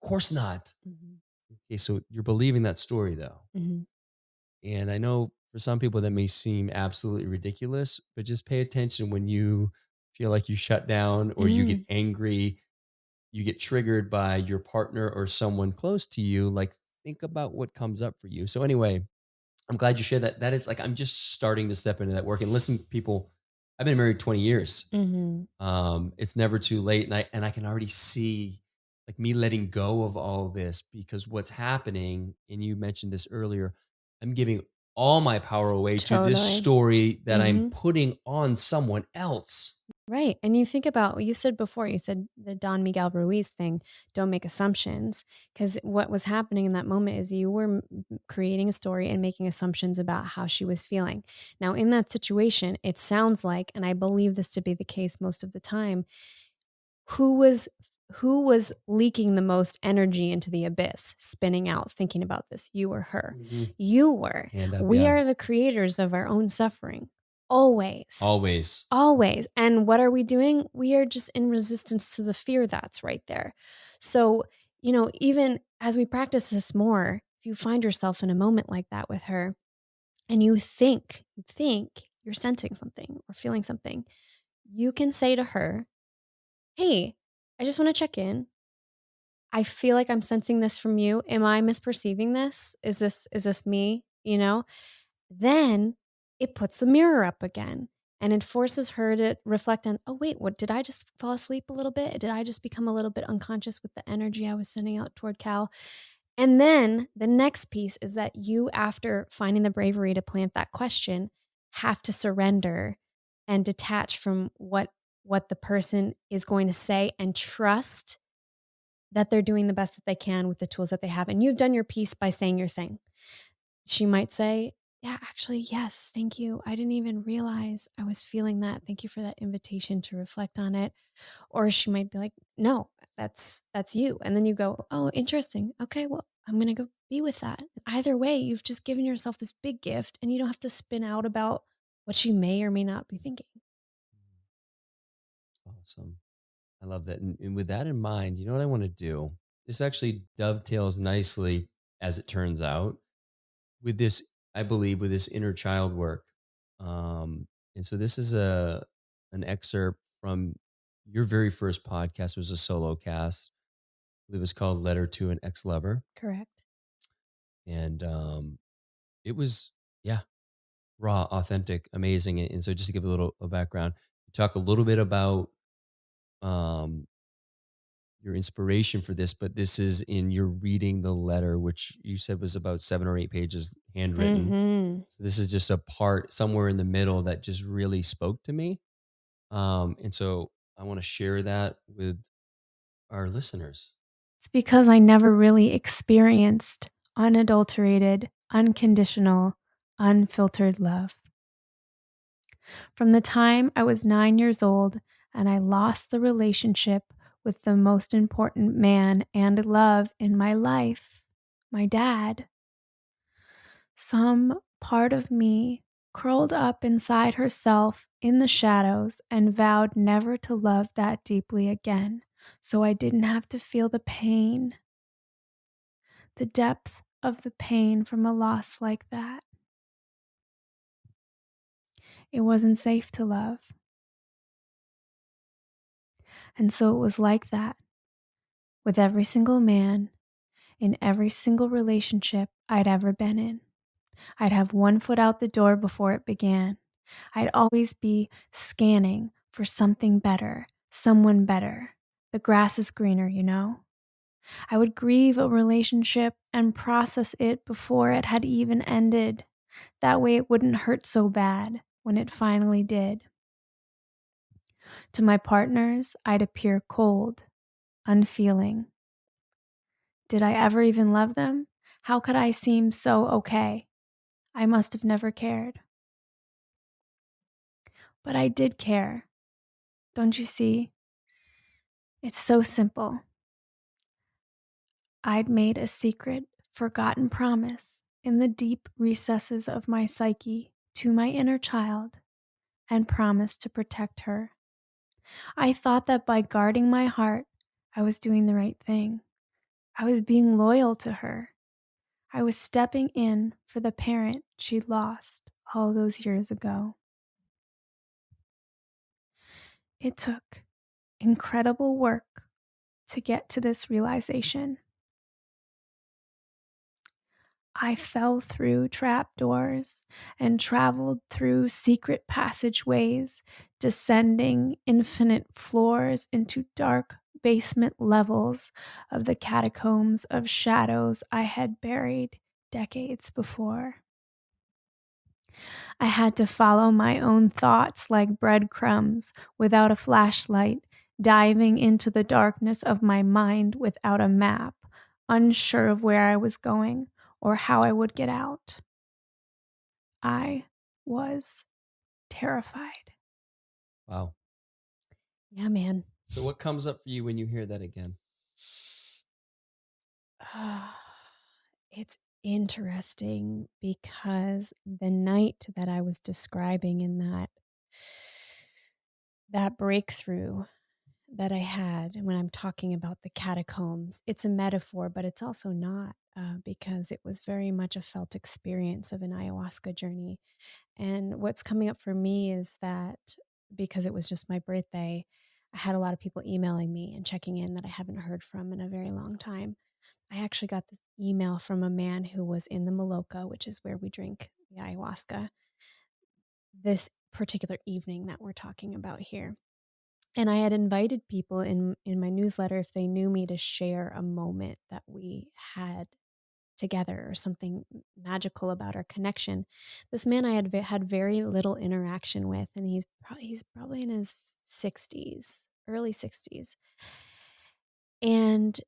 Of course not. Mhm. Okay, so you're believing that story though. Mhm. And I know for some people that may seem absolutely ridiculous, but just pay attention when you feel like you shut down or you get Mm. angry, you get triggered by your partner or someone close to you. Like, think about what comes up for you. So, anyway, I'm glad you shared that. That is like, I'm just starting to step into that work. And listen, people, I've been married 20 years. Mhm. It's never too late. And I can already see like me letting go of all this because what's happening, and you mentioned this earlier, I'm giving all my power away to this Totally. story that I'm Mhm. putting on someone else. Right. And you think about, you said before, you said the Don Miguel Ruiz thing, don't make assumptions. Because what was happening in that moment is you were creating a story and making assumptions about how she was feeling. Now, in that situation, it sounds like, and I believe this to be the case most of the time, who was who was leaking the most energy into the abyss, spinning out, thinking about this? You or her? Mhm. You were. Hand up, We yeah. are the creators of our own suffering. Always. Always. Always. And what are we doing? We are just in resistance to the fear that's right there. So, even as we practice this more, if you find yourself in a moment like that with her and you think you're sensing something or feeling something, you can say to her, "Hey, I just want to check in. I feel like I'm sensing this from you. Am I misperceiving this? Is this me?" Then it puts the mirror up again and it forces her to reflect on, oh, wait, what did I just fall asleep a little bit? Did I just become a little bit unconscious with the energy I was sending out toward Cal? And then the next piece is that you, after finding the bravery to plant that question, have to surrender and detach from what the person is going to say and trust that they're doing the best that they can with the tools that they have. And you've done your piece by saying your thing. She might say, "Yeah, actually, yes, thank you. I didn't even realize I was feeling that. Thank you for that invitation to reflect on it." Or she might be like, "No, that's you." And then you go, "Oh, interesting. Okay, well, I'm going to go be with that." Either way, you've just given yourself this big gift and you don't have to spin out about what she may or may not be thinking. Awesome. I love that. And with that in mind, you know what I want to do? This actually dovetails nicely, as it turns out, with this, I believe, with this inner child work. And so this is an excerpt from your very first podcast. It was a solo cast. It was called Letter to an Ex-Lover. Correct. And it was, yeah, raw, authentic, amazing. And so just to give a little a background, you talk a little bit about um your inspiration for this, but this is in your reading the letter, which you said was about 7 or 8 pages handwritten. Mhm. So this is just a part somewhere in the middle that just really spoke to me. And so I want to share that with our listeners. It's because I never really experienced unadulterated, unconditional, unfiltered love. From the time I was 9 years old and I lost the relationship with the most important man and love in my life, my dad, some part of me curled up inside herself in the shadows and vowed never to love that deeply again, so I didn't have to feel the pain, the depth of the pain from a loss like that. It wasn't safe to love. And so it was like that with every single man in every single relationship I'd ever been in. I'd have one foot out the door before it began. I'd always be scanning for something better, someone better. The grass is greener. I would grieve a relationship and process it before it had even ended. That way it wouldn't hurt so bad when it finally did. To my partners, I'd appear cold, unfeeling. Did I ever even love them? How could I seem so okay? I must have never cared. But I did care. Don't you see? It's so simple. I'd made a secret, forgotten promise in the deep recesses of my psyche to my inner child and promised to protect her. I thought that by guarding my heart, I was doing the right thing. I was being loyal to her. I was stepping in for the parent she'd lost all those years ago. It took incredible work to get to this realization. I fell through trapdoors and traveled through secret passageways, descending infinite floors into dark basement levels of the catacombs of shadows I had buried decades before. I had to follow my own thoughts like breadcrumbs without a flashlight, diving into the darkness of my mind without a map, unsure of where I was going or how I would get out. I was terrified. Wow. Yeah, man. So what comes up for you when you hear that again? It's interesting because the night that I was describing in that breakthrough that I had when I'm talking about the catacombs, it's a metaphor, but it's also not, because it was very much a felt experience of an ayahuasca journey. And what's coming up for me is that because it was just my birthday, I had a lot of people emailing me and checking in that I haven't heard from in a very long time. I actually got this email from a man who was in the Maloka, which is where we drink the ayahuasca, this particular evening that we're talking about here. And I had invited people in my newsletter if they knew me to share a moment that we had together or something magical about our connection. This man I had very little interaction with, and he's probably in his 60s, early 60s, and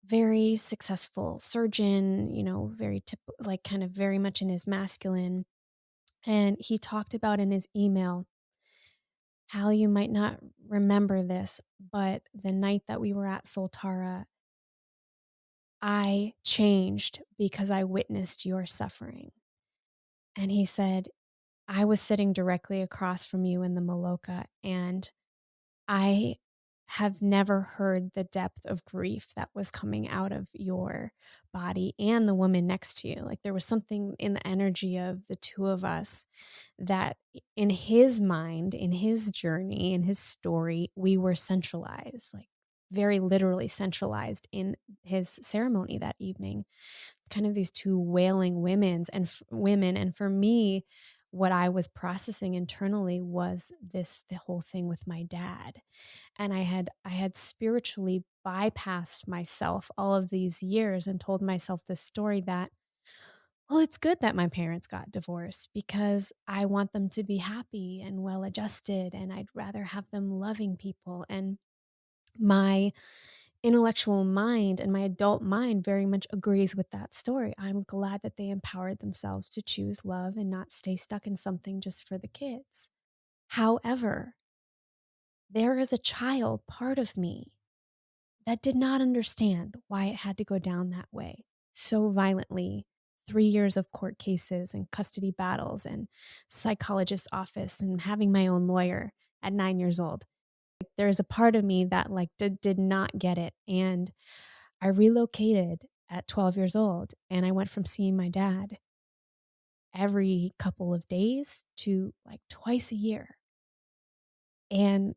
very successful surgeon, very like kind of very much in his masculine. And he talked about in his email, Hal, you might not remember this, but the night that we were at Soltara, I changed because I witnessed your suffering. And he said, I was sitting directly across from you in the Maloka, and I have never heard the depth of grief that was coming out of your body and the woman next to you. Like there was something in the energy of the two of us that in his mind, in his journey, in his story, we were centralized, like very literally centralized in his ceremony that evening. Kind of these two wailing women. And for me, what I was processing internally was the whole thing with my dad. And I had spiritually bypassed myself all of these years and told myself this story that, well, it's good that my parents got divorced because I want them to be happy and well adjusted, and I'd rather have them loving people. And my intellectual mind and my adult mind very much agrees with that story. I'm glad that they empowered themselves to choose love and not stay stuck in something just for the kids. However, there is a child part of me that did not understand why it had to go down that way so violently. 3 years of court cases and custody battles and psychologist's office and having my own lawyer at 9 years old. There's a part of me that like did not get it. And I relocated at 12 years old, and I went from seeing my dad every couple of days to like twice a year. And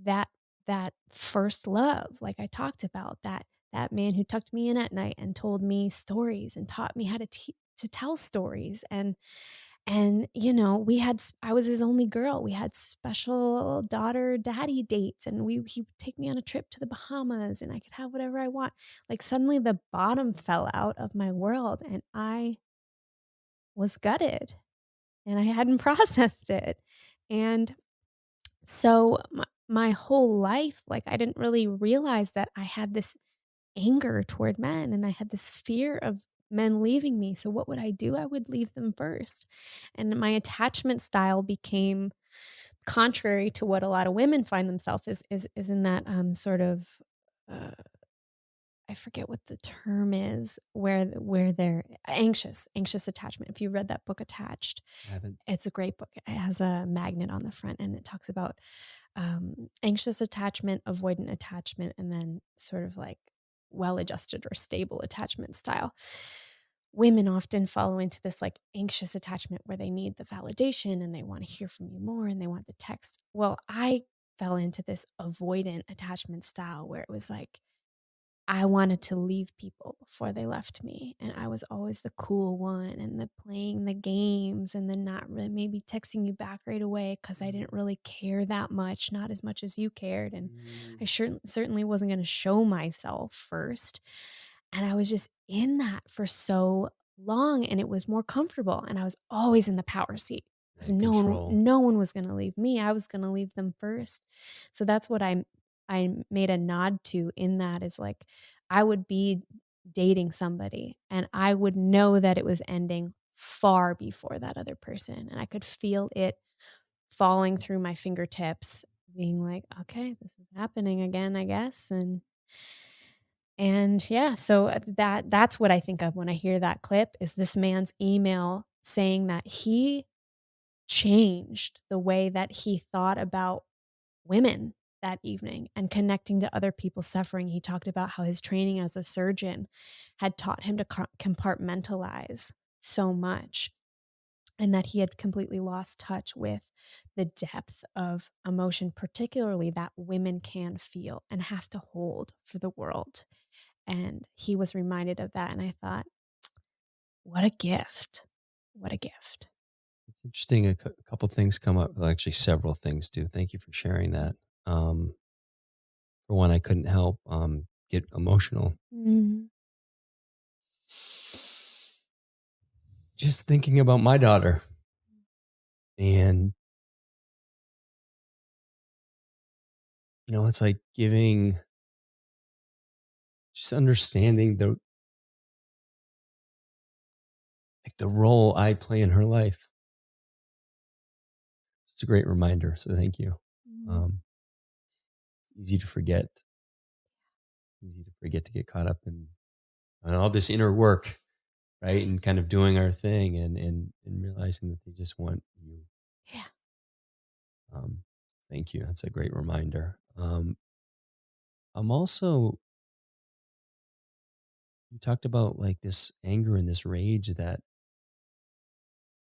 that that first love, like I talked about, that man who tucked me in at night and told me stories and taught me how to tell stories. And I was his only girl. We had special daughter daddy dates, and he would take me on a trip to the Bahamas, and I could have whatever I want. Like suddenly the bottom fell out of my world, and I was gutted, and I hadn't processed it. And so my whole life, like I didn't really realize that I had this anger toward men, and I had this fear of men leaving me. So what would I do? I would leave them first. And my attachment style became contrary to what a lot of women find themselves is in that sort of uh, I forget what the term is, where they're anxious attachment. If you read that book Attached, I haven't. it's a great book. It has a magnet on the front, and it talks about anxious attachment, avoidant attachment, and then sort of like well adjusted or stable attachment style. Women often follow into this like anxious attachment where they need the validation and they want to hear from you more and they want the text. Well, I fell into this avoidant attachment style where it was like, I wanted to leave people before they left me, and I was always the cool one and the playing the games and then not really maybe texting you back right away because I didn't really care that much, not as much as you cared, and I Mm. certainly wasn't gonna show myself first, and I was just in that for so long and it was more comfortable. And I was always in the power seat because And control. no one was going to leave me. I was going to leave them first. So that's what I made a nod to in that is like, I would be dating somebody and I would know that it was ending far before that other person. And I could feel it falling through my fingertips, being like, okay, this is happening again, I guess. And yeah, so that's what I think of when I hear that clip is this man's email saying that he changed the way that he thought about women that evening and connecting to other people's suffering. He talked about how his training as a surgeon had taught him to compartmentalize so much and that he had completely lost touch with the depth of emotion, particularly that women can feel and have to hold for the world. And he was reminded of that. And I thought, what a gift. What a gift. It's interesting. A couple things come up. Well, actually, several things do. Thank you for sharing that. For one, I couldn't help get emotional. Mm. Just thinking about my daughter and, it's like giving, just understanding the role I play in her life. It's a great reminder. So thank you. Mm. It's easy to forget to get caught up in all this inner work, right? And kind of doing our thing and realizing that they just want you. Yeah. Thank you. That's a great reminder. I'm also, you talked about like this anger and this rage that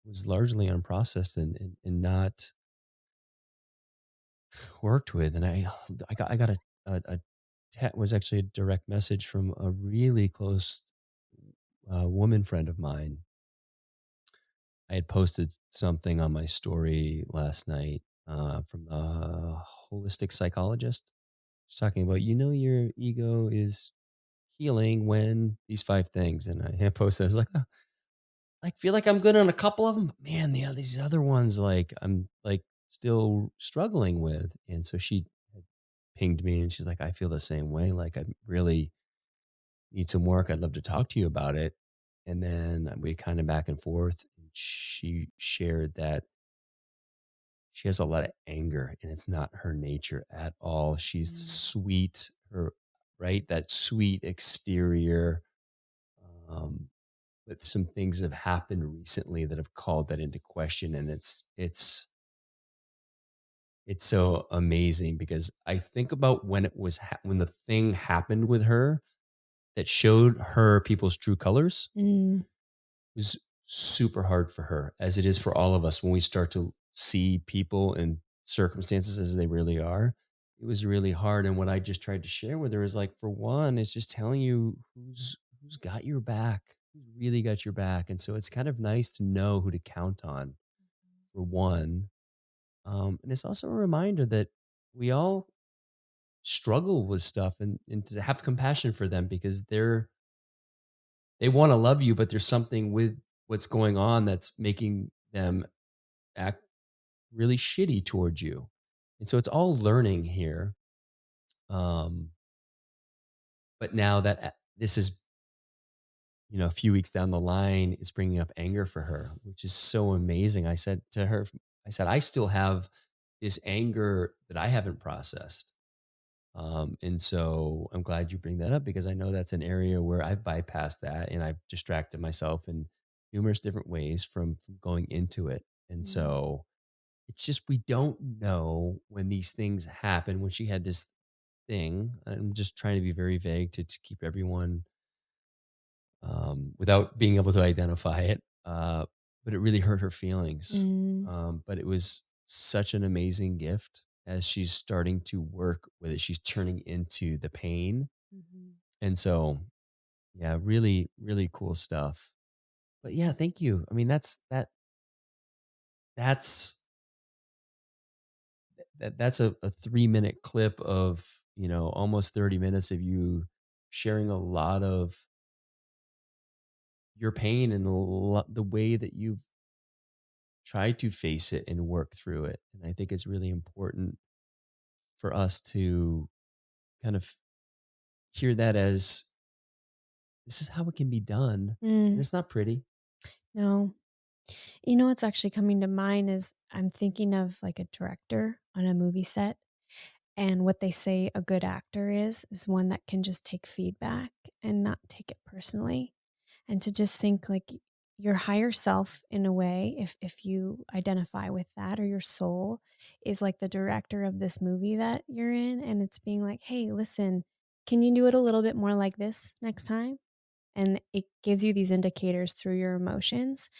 was largely unprocessed and not worked with. And I got a was actually a direct message from a really close woman friend of mine. I had posted something on my story last night from a holistic psychologist. She's talking about, your ego is healing when these 5 things. And I had posted, I was like, oh, like feel like I'm good on a couple of them, but man, these other ones, like I'm like still struggling with. And so she had pinged me and she's like, I feel the same way. Like I really need some work. I'd love to talk to you about it. And then we kind of back and forth. And she shared that she has a lot of anger and it's not her nature at all. She's sweet, right? That sweet exterior. But some things have happened recently that have called that into question. And it's so amazing because I think about when it was, when the thing happened with her that showed her people's true colors. Mm. Was super hard for her, as it is for all of us when we start to see people and circumstances as they really are. It was really hard. And what I just tried to share with her is like, for one, it's just telling you who's got your back, who's really got your back. And so it's kind of nice to know who to count on, for one. And it's also a reminder that we all struggle with stuff and to have compassion for them because they want to love you, but there's something with what's going on that's making them act really shitty towards you. And so it's all learning here. Um, but now that this is, a few weeks down the line, it's bringing up anger for her, which is so amazing. I said to her, I still have this anger that I haven't processed. And so I'm glad you bring that up because I know that's an area where I've bypassed that and I've distracted myself in numerous different ways from going into it. And so it's just, we don't know when these things happen. When she had this thing, I'm just trying to be very vague to keep everyone without being able to identify it. But it really hurt her feelings. Mm. But it was such an amazing gift as she's starting to work with it. She's turning into the pain. Mm-hmm. And so, yeah, really, really cool stuff. But yeah, thank you. I mean, that's a 3-minute clip of, almost 30 minutes of you sharing a lot of your pain and the way that you've tried to face it and work through it. And I think it's really important for us to kind of hear that as this is how it can be done. And Mm, it's not pretty. no. You know what's actually coming to mind is I'm thinking of like a director on a movie set. And what they say a good actor is one that can just take feedback and not take it personally. And to just think like your higher self in a way, if you identify with that, or your soul is like the director of this movie that you're in, and it's being like, hey, listen, can you do it a little bit more like this next time? And it gives you these indicators through your emotions.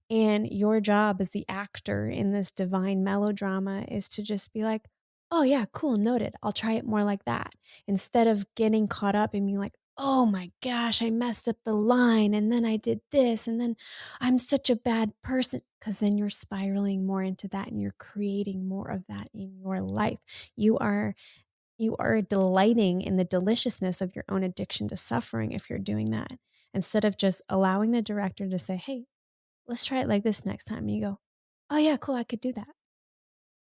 And your job as the actor in this divine melodrama is to just be like, oh, yeah, cool, noted. I'll try it more like that. Instead of getting caught up and being like, oh my gosh, I messed up the line. And then I did this. And then I'm such a bad person. Because then you're spiraling more into that and you're creating more of that in your life. You are delighting in the deliciousness of your own addiction to suffering if you're doing that, instead of just allowing the director to say, hey, let's try it like this next time. And you go, oh yeah, cool. I could do that.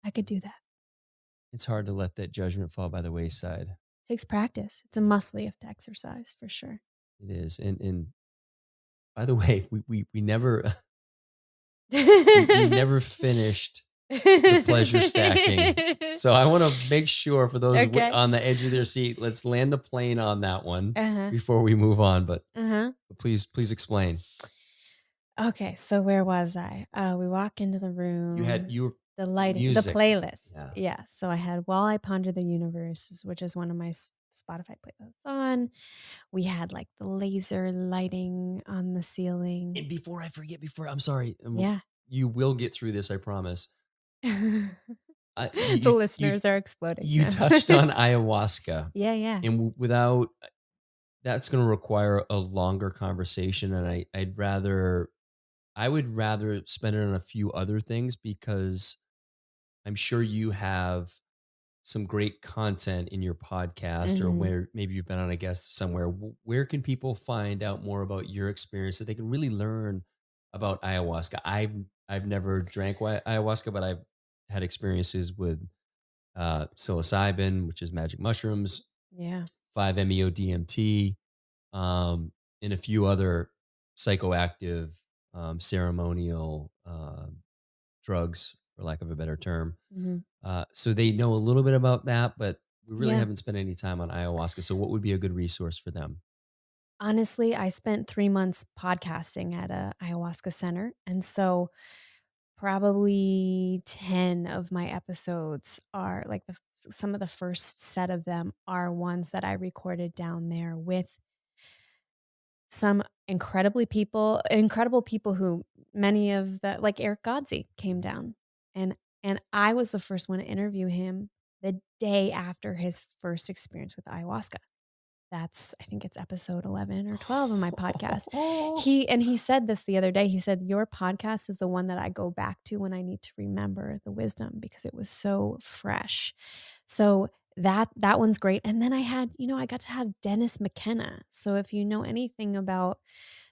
I could do that. It's hard to let that judgment fall by the wayside. It takes practice. It's a must you have to exercise for sure. It is. And by the way, we never we never finished the pleasure stacking. So I want to make sure for those Okay. on the edge of their seat, let's land the plane on that one Uh-huh. before we move on. But Uh-huh. please explain. Okay, so where was I? We walk into the room. You were the lighting, music. the playlist. Yeah. Yeah. So I had While I Ponder the Universe, which is one of my Spotify playlists on. We had like the laser lighting on the ceiling. And before I forget, I'm sorry. Yeah. You will get through this, I promise. The listeners are exploding. You touched on ayahuasca. Yeah. And without, that's going to require a longer conversation. And I would rather spend it on a few other things, because I'm sure you have some great content in your podcast, or where maybe you've been on a guest somewhere. Where can people find out more about your experience so they can really learn about ayahuasca? I've never drank ayahuasca, but I've had experiences with psilocybin, which is magic mushrooms, Yeah. 5-MeO DMT, and a few other psychoactive ceremonial drugs, for lack of a better term. So they know a little bit about that, but we really haven't spent any time on ayahuasca. So what would be a good resource for them? Honestly, I spent 3 months podcasting at a ayahuasca center. And so probably 10 of my episodes are like some of the first set of them are ones that I recorded down there with some incredible people who many of the, like Eric Godsey came down, and I was the first one to interview him the day after his first experience with ayahuasca. I think it's episode 11 or 12 of my podcast. He said this the other day. He said, your podcast is the one that I go back to when I need to remember the wisdom, because it was so fresh. So that one's great. And then I got to have Dennis McKenna. So if you know anything about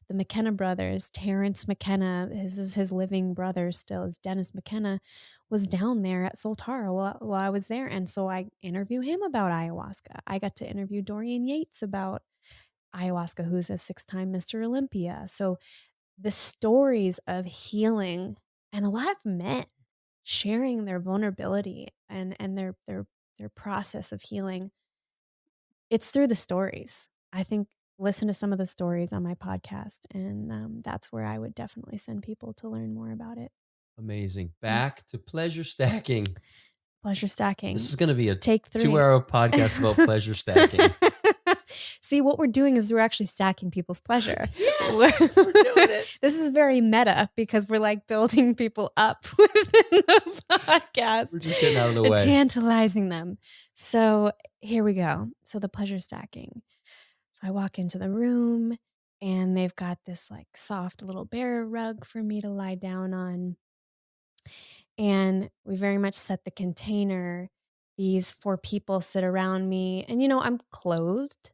the McKenna brothers, Terrence McKenna, his living brother still is Dennis McKenna, was down there at Soltara while I was there. And so I interview him about ayahuasca. I got to interview Dorian Yates about ayahuasca, who's a 6-time Mr. Olympia. So the stories of healing, and a lot of men sharing their vulnerability and their process of healing, it's through the stories. I think listen to some of the stories on my podcast, and that's where I would definitely send people to learn more about it. Amazing. Back to pleasure stacking. Pleasure stacking. This is going to be a Take 3. 2-hour podcast about pleasure stacking. See, what we're doing is we're actually stacking people's pleasure. Yes, we're doing it. This is very meta, because we're like building people up within the podcast. We're just getting out of the way. Tantalizing them. So here we go. So the pleasure stacking. So I walk into the room, and they've got this like soft little bear rug for me to lie down on. And we very much set the container. These 4 people sit around me, and I'm clothed,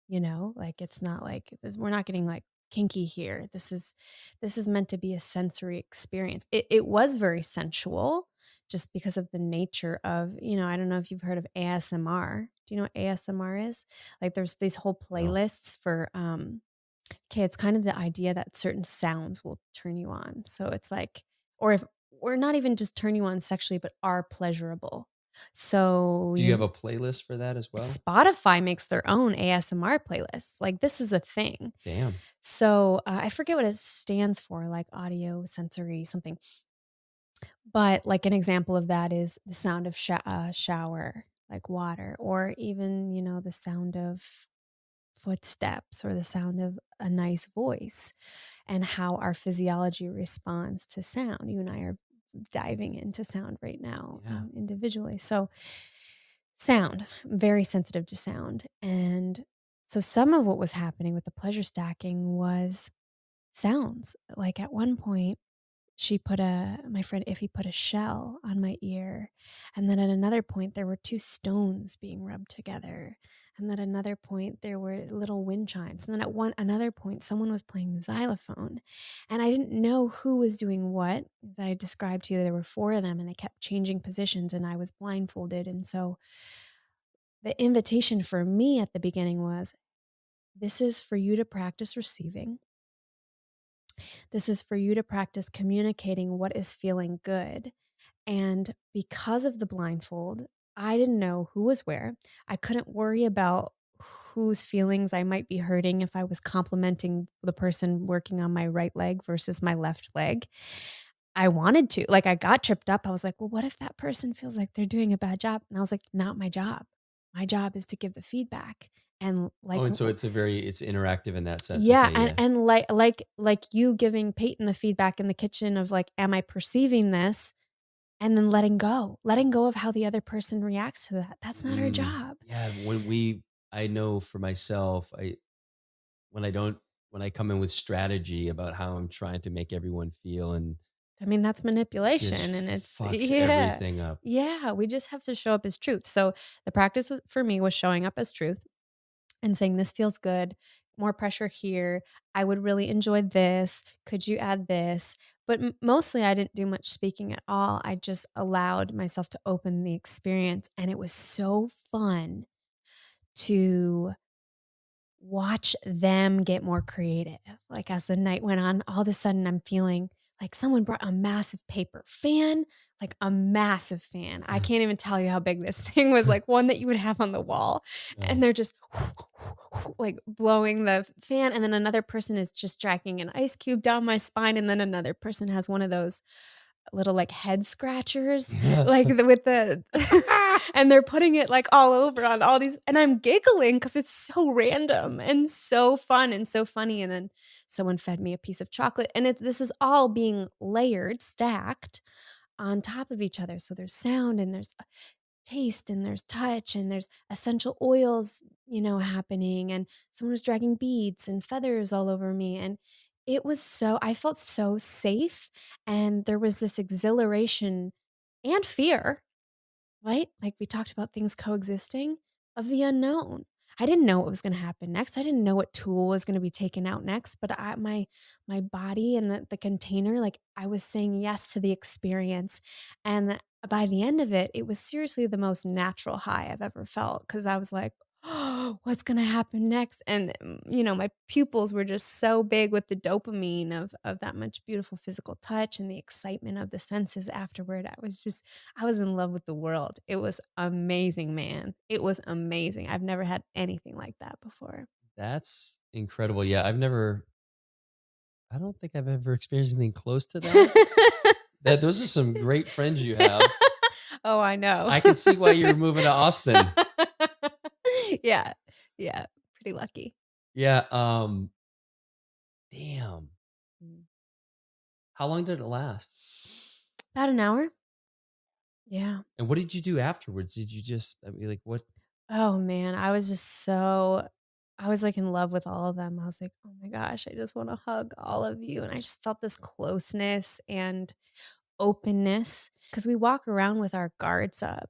like it's not like we're not getting like kinky here. This is meant to be a sensory experience. It was very sensual just because of the nature of, I don't know if you've heard of ASMR. Do you know what ASMR is? Like there's these whole No. playlists for okay, it's kind of the idea that certain sounds will turn you on. So it's like, or not even just turn you on sexually, but are pleasurable. So, Do you have a playlist for that as well? Spotify makes their own ASMR playlists. Like this is a thing. Damn. So I forget what it stands for, like audio sensory something. But like an example of that is the sound of shower, like water, or even the sound of footsteps or the sound of a nice voice, and how our physiology responds to sound. You and I are diving into sound right now, Yeah. individually. So sound, very sensitive to sound. And so some of what was happening with the pleasure stacking was sounds. Like at one point, my friend Iffy put a shell on my ear. And then at another point, there were two stones being rubbed together. And then at another point, there were little wind chimes. And then at another point, someone was playing the xylophone. And I didn't know who was doing what. As I described to you, there were four of them and they kept changing positions and I was blindfolded. And so the invitation for me at the beginning was, this is for you to practice receiving. This is for you to practice communicating what is feeling good. And because of the blindfold, I didn't know who was where. I couldn't worry about whose feelings I might be hurting if I was complimenting the person working on my right leg versus my left leg. I wanted to. Like, I got tripped up. I was like, well, what if that person feels like they're doing a bad job? And I was like, not my job. My job is to give the feedback. And like, Oh, and so it's interactive in that sense. yeah, Okay, yeah. and like you giving Peyton the feedback in the kitchen of like, am I perceiving this? And then letting go of how the other person reacts to that. That's not our job. Yeah, I know for myself, when when I come in with strategy about how I'm trying to make everyone feel, and I mean, that's just manipulation, and it's fucks everything up. Yeah, we just have to show up as truth. So the practice for me was showing up as truth and saying, this feels good, more pressure here. I would really enjoy this. Could you add this? But mostly I didn't do much speaking at all. I just allowed myself to open the experience. And it was so fun to watch them get more creative. Like as the night went on, all of a sudden I'm feeling like someone brought a massive paper fan, like a massive fan. I can't even tell you how big this thing was, like one that you would have on the wall. And they're just like blowing the fan. And then another person is just dragging an ice cube down my spine. And then another person has one of those little like head scratchers, like with the, and they're putting it like all over on all these, and I'm giggling because it's so random and so fun and so funny. And then someone fed me a piece of chocolate, and this is all being layered, stacked on top of each other. So there's sound and there's taste and there's touch and there's essential oils, happening. And someone was dragging beads and feathers all over me. And I felt so safe. And there was this exhilaration and fear, right? Like we talked about things coexisting, of the unknown. I didn't know what was going to happen next. I didn't know what tool was going to be taken out next, but my body and the container, like I was saying yes to the experience. And by the end of it, it was seriously the most natural high I've ever felt, because I was like, oh, what's going to happen next? And my pupils were just so big with the dopamine of that much beautiful physical touch and the excitement of the senses afterward. I was in love with the world. It was amazing, man. It was amazing. I've never had anything like that before. That's incredible. Yeah, I don't think I've ever experienced anything close to that. Those are some great friends you have. Oh, I know. I can see why you're moving to Austin. Yeah. Yeah. Pretty lucky. Yeah. Damn. Mm. How long did it last? About an hour. Yeah. And what did you do afterwards? Did you like what? Oh man, I was like in love with all of them. I was like, oh my gosh, I just want to hug all of you. And I just felt this closeness and openness, because we walk around with our guards up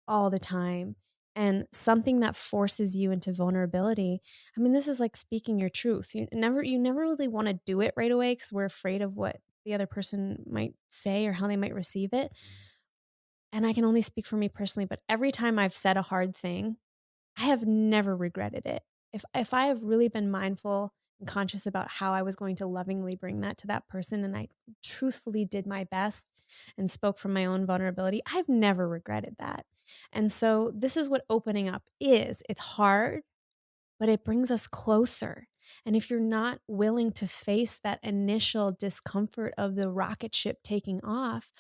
all the time. and something that forces you into vulnerability. I mean, this is like speaking your truth. You never really want to do it right away because we're afraid of what the other person might say or how they might receive it. And I can only speak for me personally, but every time I've said a hard thing, I have never regretted it. If I have really been mindful and conscious about how I was going to lovingly bring that to that person, and I truthfully did my best and spoke from my own vulnerability, I've never regretted that. And so this is what opening up is. It's hard, but it brings us closer. And if you're not willing to face that initial discomfort of the rocket ship taking off,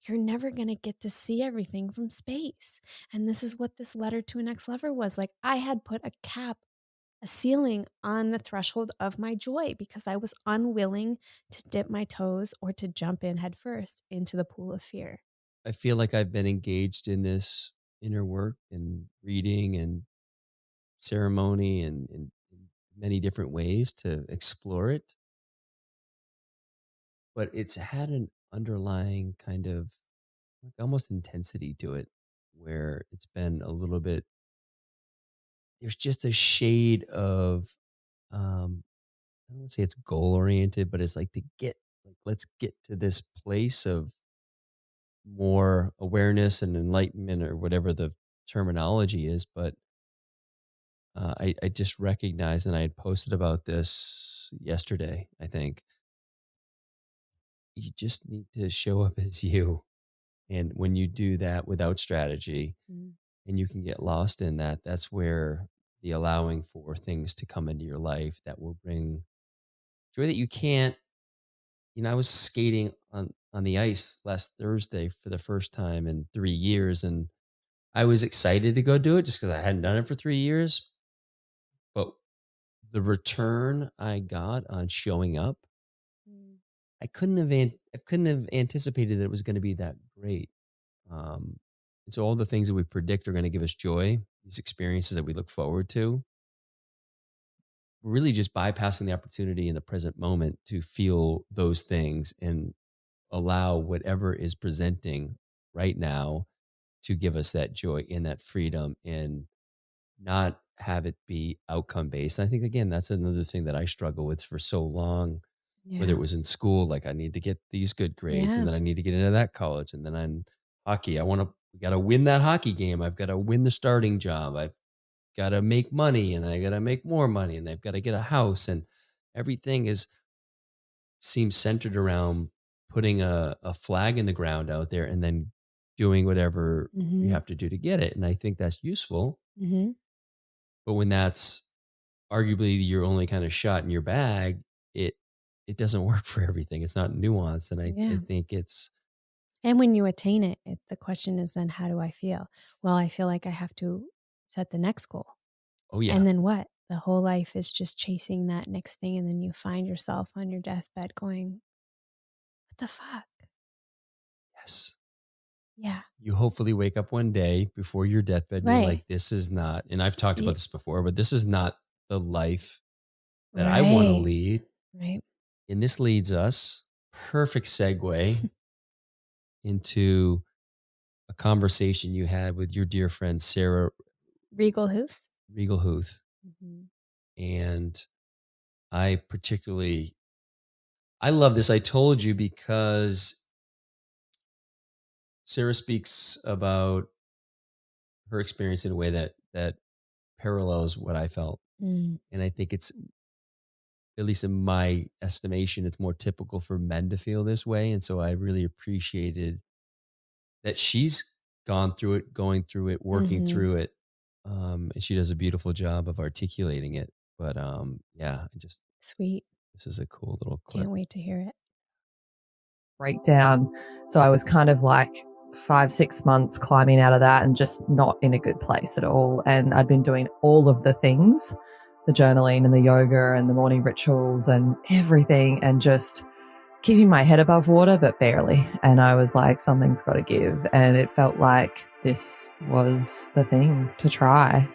you're never going to get to see everything from space. And this is what this letter to an ex-lover was like. I had put a ceiling on the threshold of my joy because I was unwilling to dip my toes or to jump in headfirst into the pool of fear. I feel like I've been engaged in this inner work and reading and ceremony and in many different ways to explore it. But it's had an underlying kind of like almost intensity to it where it's been a little bit, there's just a shade of, I don't want to say it's goal oriented, but it's like to get, like, let's get to this place of more awareness and enlightenment or whatever the terminology is. But I just recognized, and I had posted about this yesterday, I think, you just need to show up as you. And when you do that without strategy Mm. and you can get lost in that, that's where the allowing for things to come into your life that will bring joy that you can't. You know, I was skating on the ice last Thursday for the first time in 3 years, and I was excited to go do it just because I hadn't done it for 3 years. But the return I got on showing up, Mm. I couldn't have anticipated that it was going to be that great. And so all the things that we predict are going to give us joy, these experiences that we look forward to, we're really just bypassing the opportunity in the present moment to feel those things and allow whatever is presenting right now to give us that joy and that freedom and not have it be outcome based. I think, again, that's another thing that I struggle with for so long, whether Yeah. it was in school, like I need to get these good grades and Yeah. then I need to get into that college. And then I'm hockey. We got to win that hockey game. I've got to win the starting job. I've got to make money and I got to make more money and I've got to get a house, and everything seems centered around putting a flag in the ground out there and then doing whatever you Mm-hmm. have to do to get it. And I think that's useful. Mm-hmm. But when that's arguably your only kind of shot in your bag, it doesn't work for everything. It's not nuanced. And I Yeah. think it's, And when you attain it, the question is then, how do I feel? Well, I feel like I have to set the next goal. oh yeah, And then what? The whole life is just chasing that next thing. And then you find yourself on your deathbed going, what the fuck? yes. Yeah. You hopefully wake up one day before your deathbed and you're Right. like, this is not, and I've talked Ye- about this before, but this is not the life that I want to Right. lead. Right. And this leads us, perfect segue into a conversation you had with your dear friend, Sarah Regal Hoof. Regalhuth. Mm-hmm. And I love this. I told you because Sarah speaks about her experience in a way that parallels what I felt. Mm. And I think it's, at least in my estimation, it's more typical for men to feel this way. And so I really appreciated that she's gone through it, going through it, working Mm-hmm. through it. And she does a beautiful job of articulating it. But yeah, Sweet. this is a cool little clip. Can't wait to hear it. Breakdown. So I was kind of like 5-6 months climbing out of that and just not in a good place at all. And I'd been doing all of the things, the journaling and the yoga and the morning rituals and everything, and just keeping my head above water, but barely. And I was like, something's got to give. And it felt like this was the thing to try.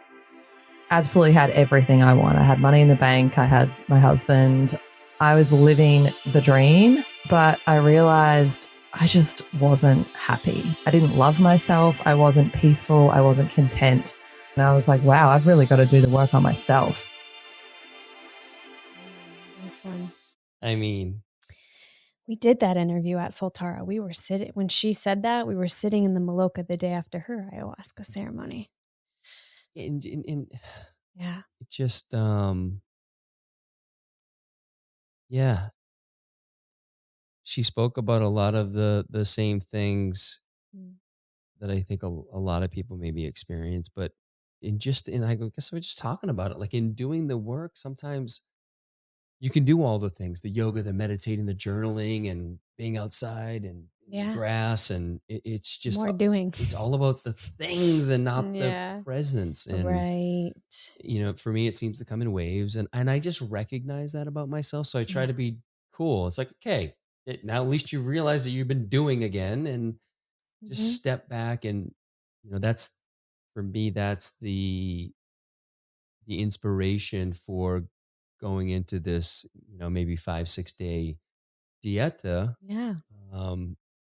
Absolutely had everything I want. I had money in the bank. I had my husband. I was living the dream, but I realized I just wasn't happy. I didn't love myself. I wasn't peaceful. I wasn't content. And I was like, wow, I've really got to do the work on myself. Nice one. I mean, we did that interview at Soltara. We were sitting, when she said that, we were sitting in the Maloka the day after her ayahuasca ceremony. and Yeah. it just, yeah, she spoke about a lot of the same things Mm. that I think a lot of people maybe experience, but I guess we're just talking about it. Like in doing the work, sometimes you can do all the things, the yoga, the meditating, the journaling, and being outside and in the Yeah. grass. And it's just, More doing. it's all about the things and not the Yeah. presence. And, Right. for me, it seems to come in waves. And I just recognize that about myself. So I try Yeah. to be cool. It's like, okay, now at least you realize that you've been doing again, and just Mhm. step back. And, that's, for me, that's the inspiration for going into this, maybe 5-6 day dieta, Yeah.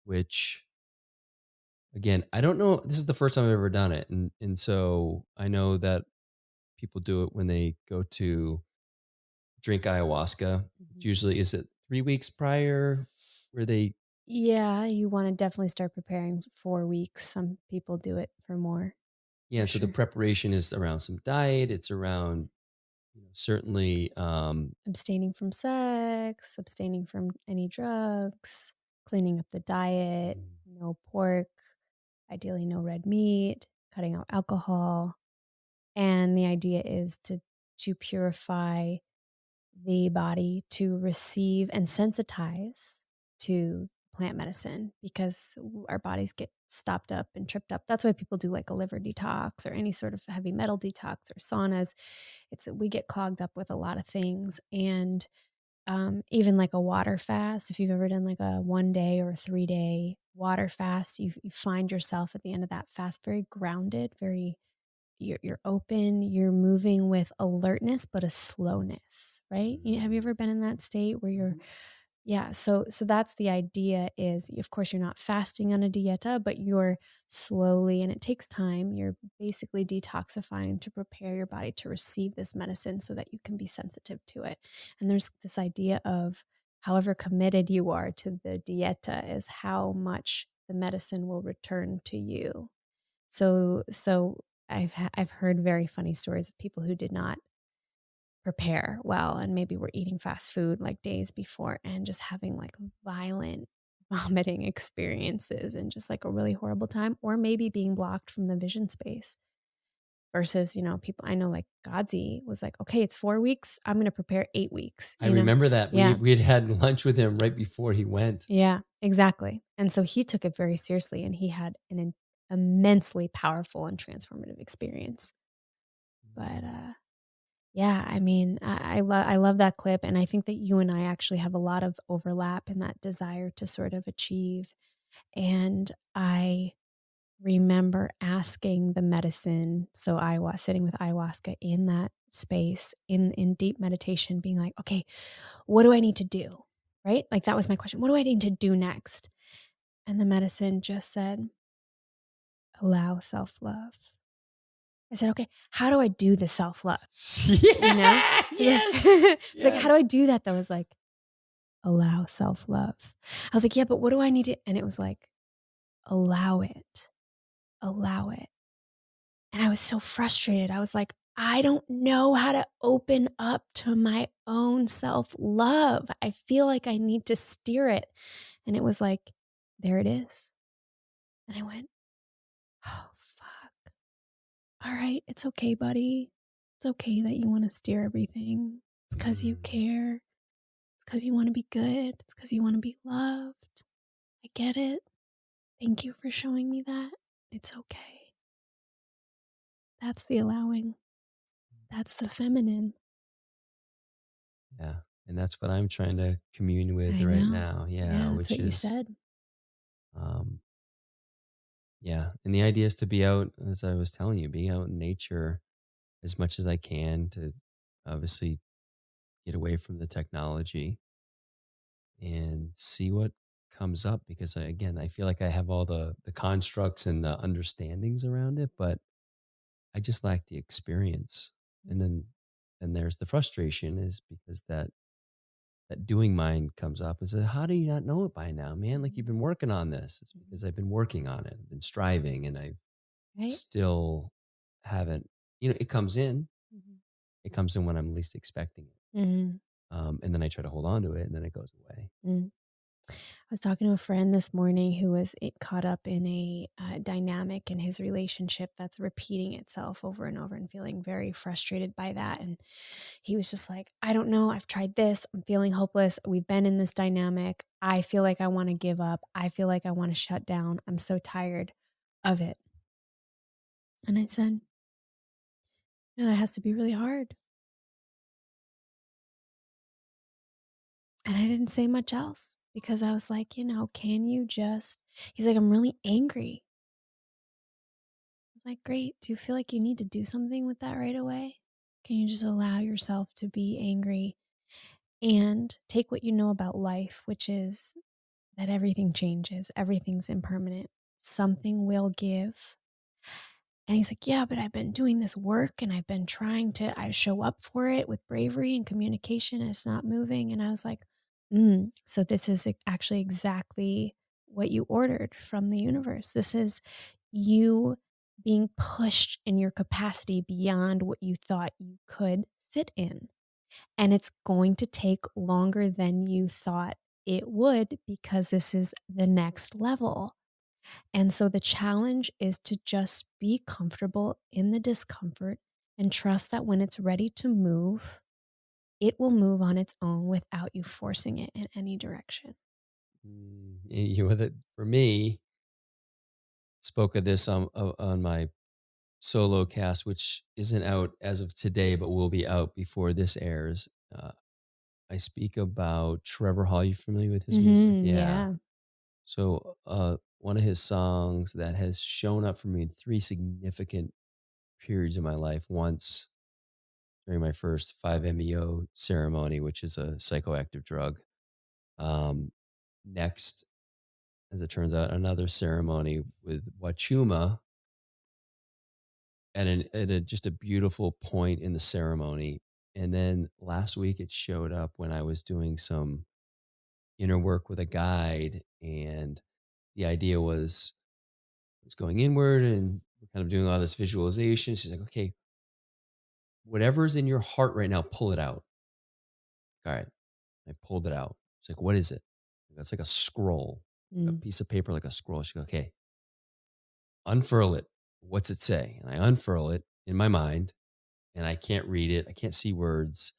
which, again, I don't know. This is the first time I've ever done it, and so I know that people do it when they go to drink ayahuasca. Mhm. Usually, is it 3 weeks prior where they? Yeah, you want to definitely start preparing 4 weeks. Some people do it for more. Yeah, For so the sure. preparation is around some diet. It's around, certainly, Abstaining from sex, abstaining from any drugs, cleaning up the diet, no pork, ideally no red meat, cutting out alcohol. And the idea is to purify the body to receive and sensitize to plant medicine, because our bodies get stopped up and tripped up. That's why people do like a liver detox or any sort of heavy metal detox or saunas. We get clogged up with a lot of things. And even like a water fast, if you've ever done like a 1 day or 3 day water fast, you find yourself at the end of that fast very grounded, very, you're open, you're moving with alertness, but a slowness, right? Have you ever been in that state where you're, yeah. So that's the idea is, of course, you're not fasting on a dieta, but you're slowly, and it takes time. You're basically detoxifying to prepare your body to receive this medicine so that you can be sensitive to it. And there's this idea of however committed you are to the dieta is how much the medicine will return to you. So I've heard very funny stories of people who did not prepare well and maybe were eating fast food like days before and just having like violent vomiting experiences and just like a really horrible time, or maybe being blocked from the vision space. Versus, people I know like Godzi was like, okay, it's 4 weeks. I'm going to prepare 8 weeks. I remember that Yeah. we had lunch with him right before he went. Yeah, exactly. And so he took it very seriously, and he had an immensely powerful and transformative experience. But yeah, I mean, I love that clip, and I think that you and I actually have a lot of overlap in that desire to sort of achieve. And I remember asking the medicine, so I was sitting with ayahuasca in that space in deep meditation, being like, okay, what do I need to do? Right? Like that was my question. What do I need to do next? And the medicine just said, allow self-love. I said, okay, how do I do the self-love? Yeah, yes. It's like, how do I do that? That was like, allow self-love. I was like, yeah, but what do I need to? And it was like, allow it, allow it. And I was so frustrated. I was like, I don't know how to open up to my own self-love. I feel like I need to steer it. And it was like, there it is. And I went, oh, fuck. All right, it's okay, buddy. It's okay that you want to steer everything. It's because you care. It's because you want to be good. It's because you want to be loved. I get it. Thank you for showing me that. It's okay. That's the allowing. That's the feminine. Yeah. And that's what I'm trying to commune with I right know. now. Yeah. Yeah, that's Which what you is, said. yeah. And the idea is to be out, as I was telling you, being out in nature as much as I can, to obviously get away from the technology and see what comes up. Because again, I feel like I have all the constructs and the understandings around it, but I just lack the experience. And then there's the frustration is because that doing mind comes up and says, how do you not know it by now, man? Like you've been working on this. It's because I've been working on it, I've been striving, and I've Right? still haven't, it comes in. Mhm. It comes in when I'm least expecting it. Mhm. And then I try to hold on to it and then it goes away. Mm. I was talking to a friend this morning who was caught up in a dynamic in his relationship that's repeating itself over and over and feeling very frustrated by that. And he was just like, I don't know. I've tried this. I'm feeling hopeless. We've been in this dynamic. I feel like I want to give up. I feel like I want to shut down. I'm so tired of it. And I said, no, that has to be really hard. And I didn't say much else because I was like, can you just, he's like, I'm really angry. I was like, great. Do you feel like you need to do something with that right away? Can you just allow yourself to be angry and take what you know about life, which is that everything changes, everything's impermanent, something will give. And he's like, yeah, but I've been doing this work and I've been trying to I show up for it with bravery and communication and it's not moving. And I was like, so this is actually exactly what you ordered from the universe. This is you being pushed in your capacity beyond what you thought you could sit in. And it's going to take longer than you thought it would because this is the next level. And so the challenge is to just be comfortable in the discomfort and trust that when it's ready to move, it will move on its own without you forcing it in any direction. That for me, spoke of this on my solo cast, which isn't out as of today, but will be out before this airs. I speak about Trevor Hall. You familiar with his music? Yeah. Yeah. So one of his songs that has shown up for me in 3 significant periods of my life. Once during my first 5-MeO ceremony, which is a psychoactive drug. Next, as it turns out, another ceremony with Wachuma at just a beautiful point in the ceremony. And then last week it showed up when I was doing some inner work with a guide, and the idea was going inward and we're kind of doing all this visualization. She's like, okay, whatever's in your heart right now, pull it out. All right. I pulled it out. She's like, what is it? It's like a scroll, a Mm. piece of paper, like a scroll. She goes, okay, unfurl it. What's it say? And I unfurl it in my mind and I can't read it. I can't see words.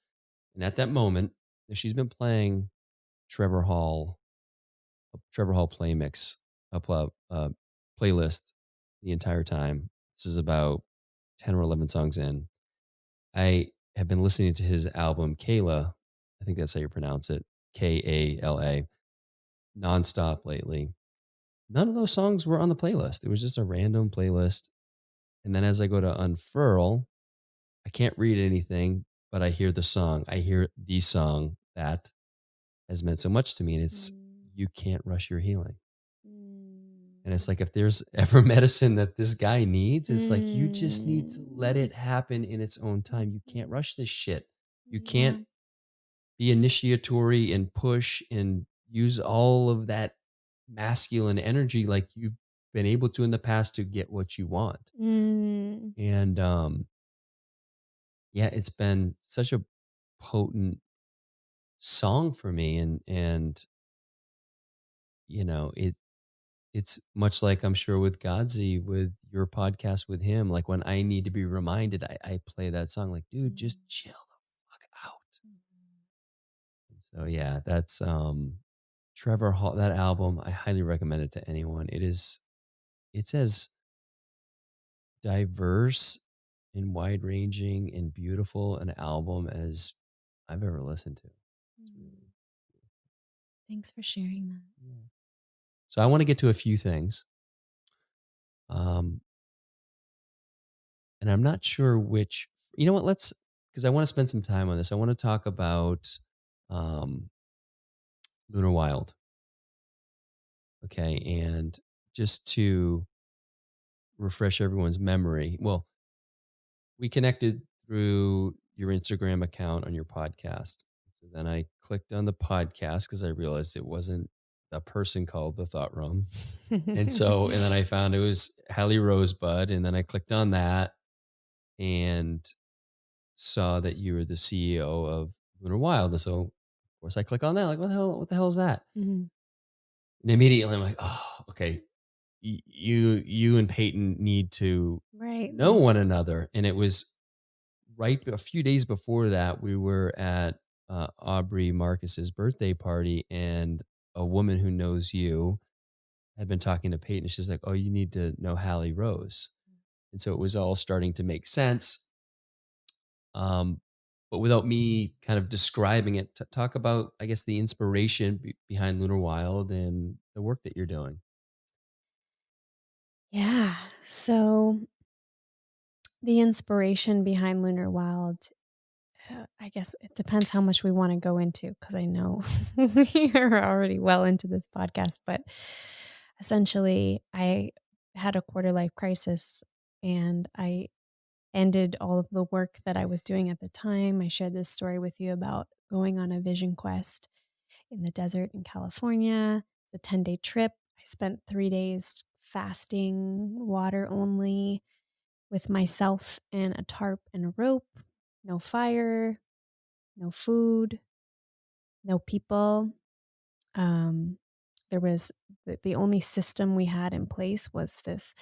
And at that moment, she's been playing Trevor Hall, a Trevor Hall play mix, playlist the entire time. This is about 10 or 11 songs in. I have been listening to his album, Kayla. I think that's how you pronounce it. Kala, nonstop lately. None of those songs were on the playlist. It was just a random playlist. And then as I go to unfurl, I can't read anything, but I hear the song. I hear the song that has meant so much to me. And it's You Can't Rush Your Healing. And it's like, if there's ever medicine that this guy needs, it's like, you just need to let it happen in its own time. You can't rush this shit. You can't be initiatory and push and use all of that masculine energy like you've been able to in the past to get what you want. And yeah, it's been such a potent song for me. And it's much like, I'm sure, with Godsey, with your podcast with him, like when I need to be reminded, I play that song like, dude, just chill the fuck out. And so yeah, that's Trevor Hall, that album, I highly recommend it to anyone. It's as diverse and wide ranging and beautiful an album as I've ever listened to. It's really, Thanks for sharing that. yeah. So I want to get to a few things. And I'm not sure which, you know what, because I want to spend some time on this. I want to talk about Lunar Wild. Okay. And just to refresh everyone's memory, well, we connected through your Instagram account on your podcast. So then I clicked on the podcast because I realized it wasn't a person called The Thought Room. And then I found it was Hallie Rosebud. And then I clicked on that and saw that you were the CEO of Lunar Wild. And so, of course, I click on that. Like, what the hell is that? Mhm. And immediately I'm like, oh, okay. You and Peyton need to Right. know one another. And it was right a few days before that, we were at Aubrey Marcus's birthday party, and a woman who knows you had been talking to Peyton. She's like, oh, you need to know Hallie Rose. And so it was all starting to make sense. But without me kind of describing it, talk about, I guess, the inspiration behind Lunar Wild and the work that you're doing. Yeah. So the inspiration behind Lunar Wild, I guess it depends how much we want to go into, because I know we are already well into this podcast. But essentially, I had a quarter life crisis and I ended all of the work that I was doing at the time. I shared this story with you about going on a vision quest in the desert in California. It's a 10-day trip. I spent 3 days fasting, water only, with myself and a tarp and a rope, no fire, no food, no people. There was the only system we had in place was this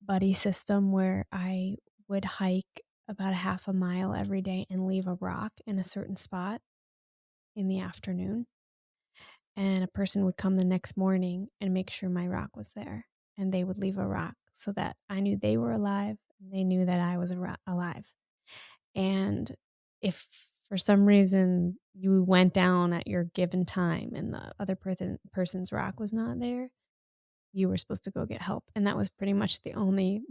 buddy system where I would hike about a half a mile every day and leave a rock in a certain spot in the afternoon. And a person would come the next morning and make sure my rock was there. And they would leave a rock so that I knew they were alive. And they knew that I was alive. And if for some reason you went down at your given time and the other person's rock was not there, you were supposed to go get help. And that was pretty much the only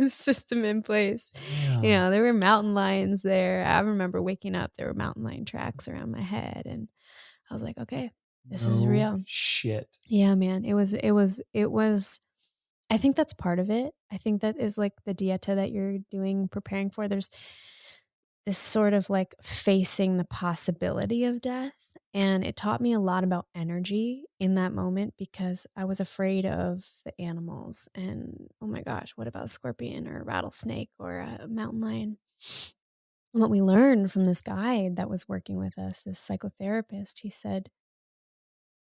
system in place. Yeah. You know, there were mountain lions there. I remember waking up, there were mountain lion tracks around my head. And I was like, okay, this is real. Shit. Yeah, man. It was, I think that's part of it. I think that is like the dieta that you're doing, preparing for. There's this sort of like facing the possibility of death. And it taught me a lot about energy in that moment because I was afraid of the animals. And oh my gosh, what about a scorpion or a rattlesnake or a mountain lion? And what we learned from this guide that was working with us, this psychotherapist, he said,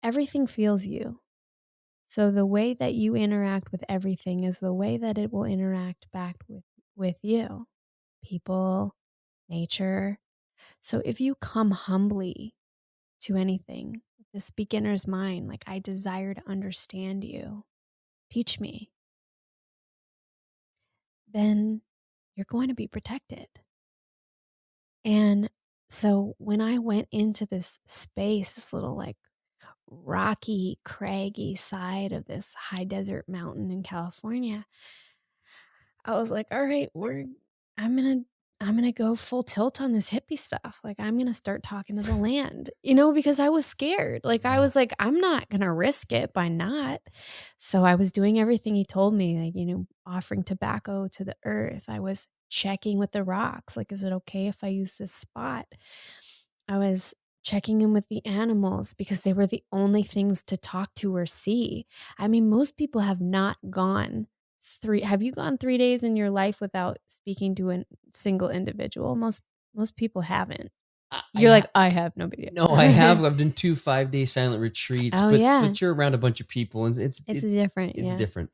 everything feels you. So the way that you interact with everything is the way that it will interact back with you, people, nature. So if you come humbly to anything, this beginner's mind, like, I desire to understand you, teach me, then you're going to be protected. And so when I went into this space, this little like rocky, craggy side of this high desert mountain in California, I was like, all right, I'm gonna go full tilt on this hippie stuff. Like, I'm gonna start talking to the land, because I was scared. Like, I was like, I'm not gonna risk it by not. So I was doing everything he told me, like, offering tobacco to the earth. I was checking with the rocks. Like, is it okay if I use this spot? I was checking in with the animals because they were the only things to talk to or see. I mean, most people have not gone have you gone 3 days in your life without speaking to a single individual? Most people haven't. You're like, I have no idea. No, I have. I've done 2 5-day silent retreats. Oh, yeah. But you're around a bunch of people, and it's different. It's yeah. different.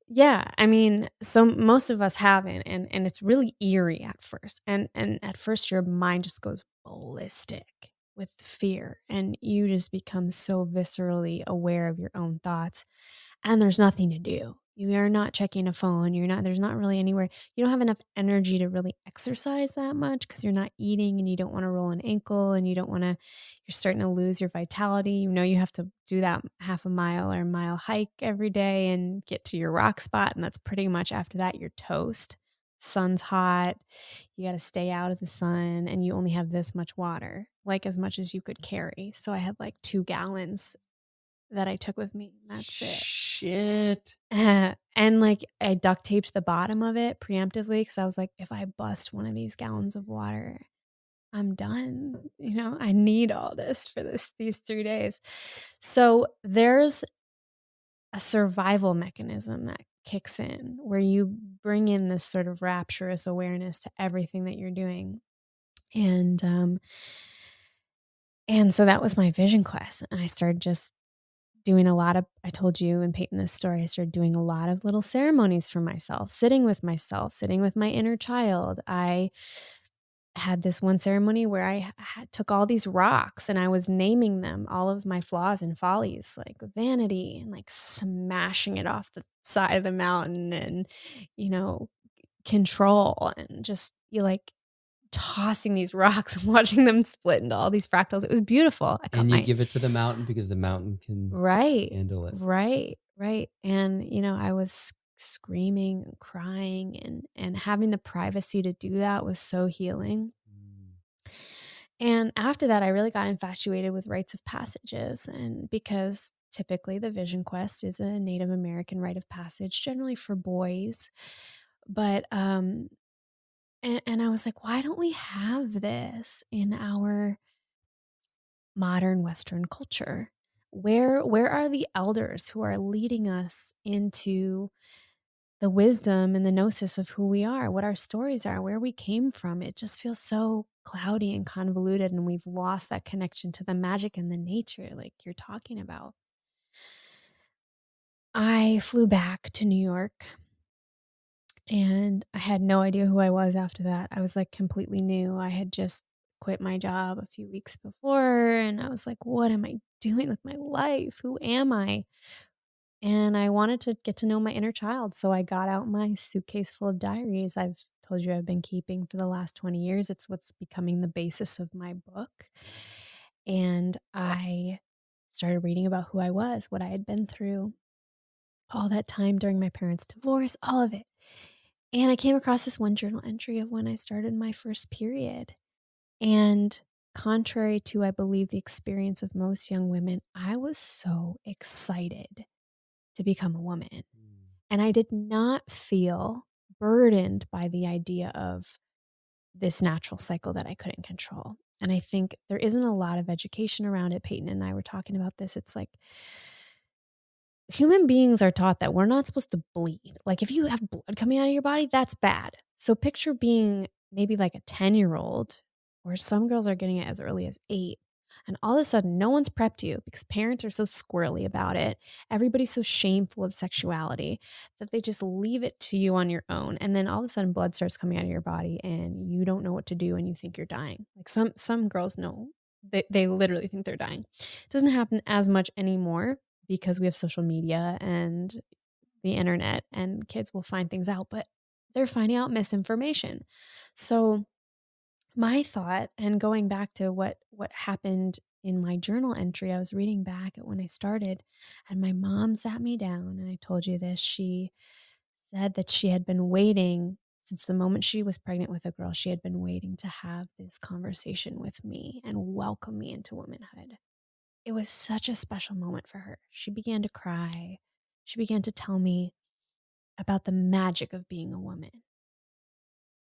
Yeah, I mean, so most of us haven't, and it's really eerie at first. And at first, your mind just goes ballistic with fear, and you just become so viscerally aware of your own thoughts, and there's nothing to do. You are not checking a phone. There's not really anywhere. You don't have enough energy to really exercise that much because you're not eating and you don't want to roll an ankle and you're starting to lose your vitality. You have to do that half a mile or a mile hike every day and get to your rock spot. And that's pretty much after that, you're toast. Sun's hot. You got to stay out of the sun and you only have this much water, like as much as you could carry. So I had like 2 gallons that I took with me. And that's it. Shit. And like I duct taped the bottom of it preemptively because I was like, if I bust one of these gallons of water, I'm done. I need all this for these 3 days. So there's a survival mechanism that kicks in where you bring in this sort of rapturous awareness to everything that you're doing. And so that was my vision quest. And I started just doing a lot of, I told you and Peyton this story, I started doing a lot of little ceremonies for myself, sitting with my inner child. I had this one ceremony where I took all these rocks and I was naming them, all of my flaws and follies, like vanity, and like smashing it off the side of the mountain, and, control, and just you like tossing these rocks and watching them split into all these fractals. It was beautiful. And you give it to the mountain because the mountain can handle it. Right. And, I was screaming and crying, and having the privacy to do that was so healing. And after that, I really got infatuated with rites of passages. And because typically the vision quest is a Native American rite of passage, generally for boys. But, and I was like, why don't we have this in our modern Western culture? Where are the elders who are leading us into the wisdom and the gnosis of who we are, what our stories are, where we came from? It just feels so cloudy and convoluted, and we've lost that connection to the magic and the nature like you're talking about. I flew back to New York, and I had no idea who I was after that. I was like completely new. I had just quit my job a few weeks before, and I was like, what am I doing with my life? Who am I? And I wanted to get to know my inner child. So I got out my suitcase full of diaries I've told you I've been keeping for the last 20 years. It's what's becoming the basis of my book. And I started reading about who I was, what I had been through, all that time during my parents' divorce, all of it. And I came across this one journal entry of when I started my first period. And contrary to, I believe, the experience of most young women, I was so excited to become a woman. And I did not feel burdened by the idea of this natural cycle that I couldn't control. And I think there isn't a lot of education around it. Peyton and I were talking about this. It's like human beings are taught that we're not supposed to bleed. Like if you have blood coming out of your body, that's bad. So picture being maybe like a 10-year-old, or some girls are getting it as early as 8. And all of a sudden, no one's prepped you because parents are so squirrely about it. Everybody's so shameful of sexuality that they just leave it to you on your own. And then all of a sudden, blood starts coming out of your body and you don't know what to do and you think you're dying. Like some girls know. They literally think they're dying. It doesn't happen as much anymore because we have social media and the internet, and kids will find things out, but they're finding out misinformation. So my thought, and going back to what happened in my journal entry, I was reading back at when I started, and my mom sat me down, and I told you this. She said that she had been waiting since the moment she was pregnant with a girl. She had been waiting to have this conversation with me and welcome me into womanhood. It was such a special moment for her. She began to cry. She began to tell me about the magic of being a woman.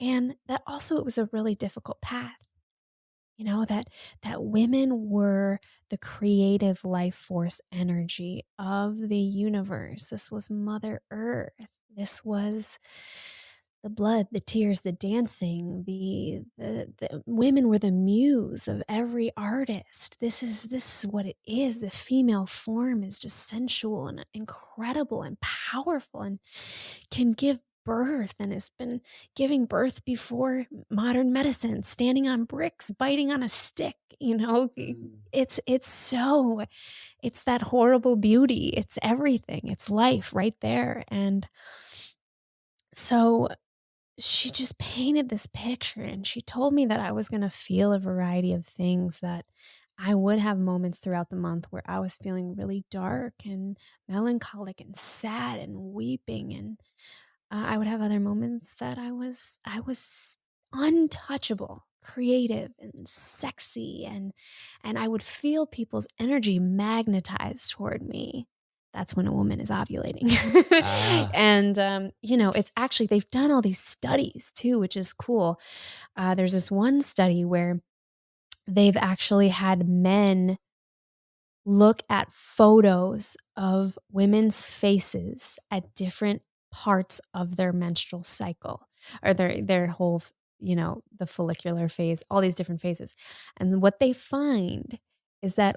And that also, it was a really difficult path. That women were the creative life force energy of the universe. This was Mother Earth. This was the blood, the tears, the dancing. The women were the muse of every artist. This is what it is. The female form is just sensual and incredible and powerful and can give birth, and has been giving birth before modern medicine, standing on bricks, biting on a stick. It's that horrible beauty. It's everything. It's life right there. And so she just painted this picture, and she told me that I was going to feel a variety of things, that I would have moments throughout the month where I was feeling really dark and melancholic and sad and weeping, and I would have other moments that I was untouchable, creative and sexy, and I would feel people's energy magnetized toward me. that's when a woman is ovulating. Ah. And, it's actually, they've done all these studies too, which is cool. There's this one study where they've actually had men look at photos of women's faces at different parts of their menstrual cycle or their whole, the follicular phase, all these different phases. And what they find is that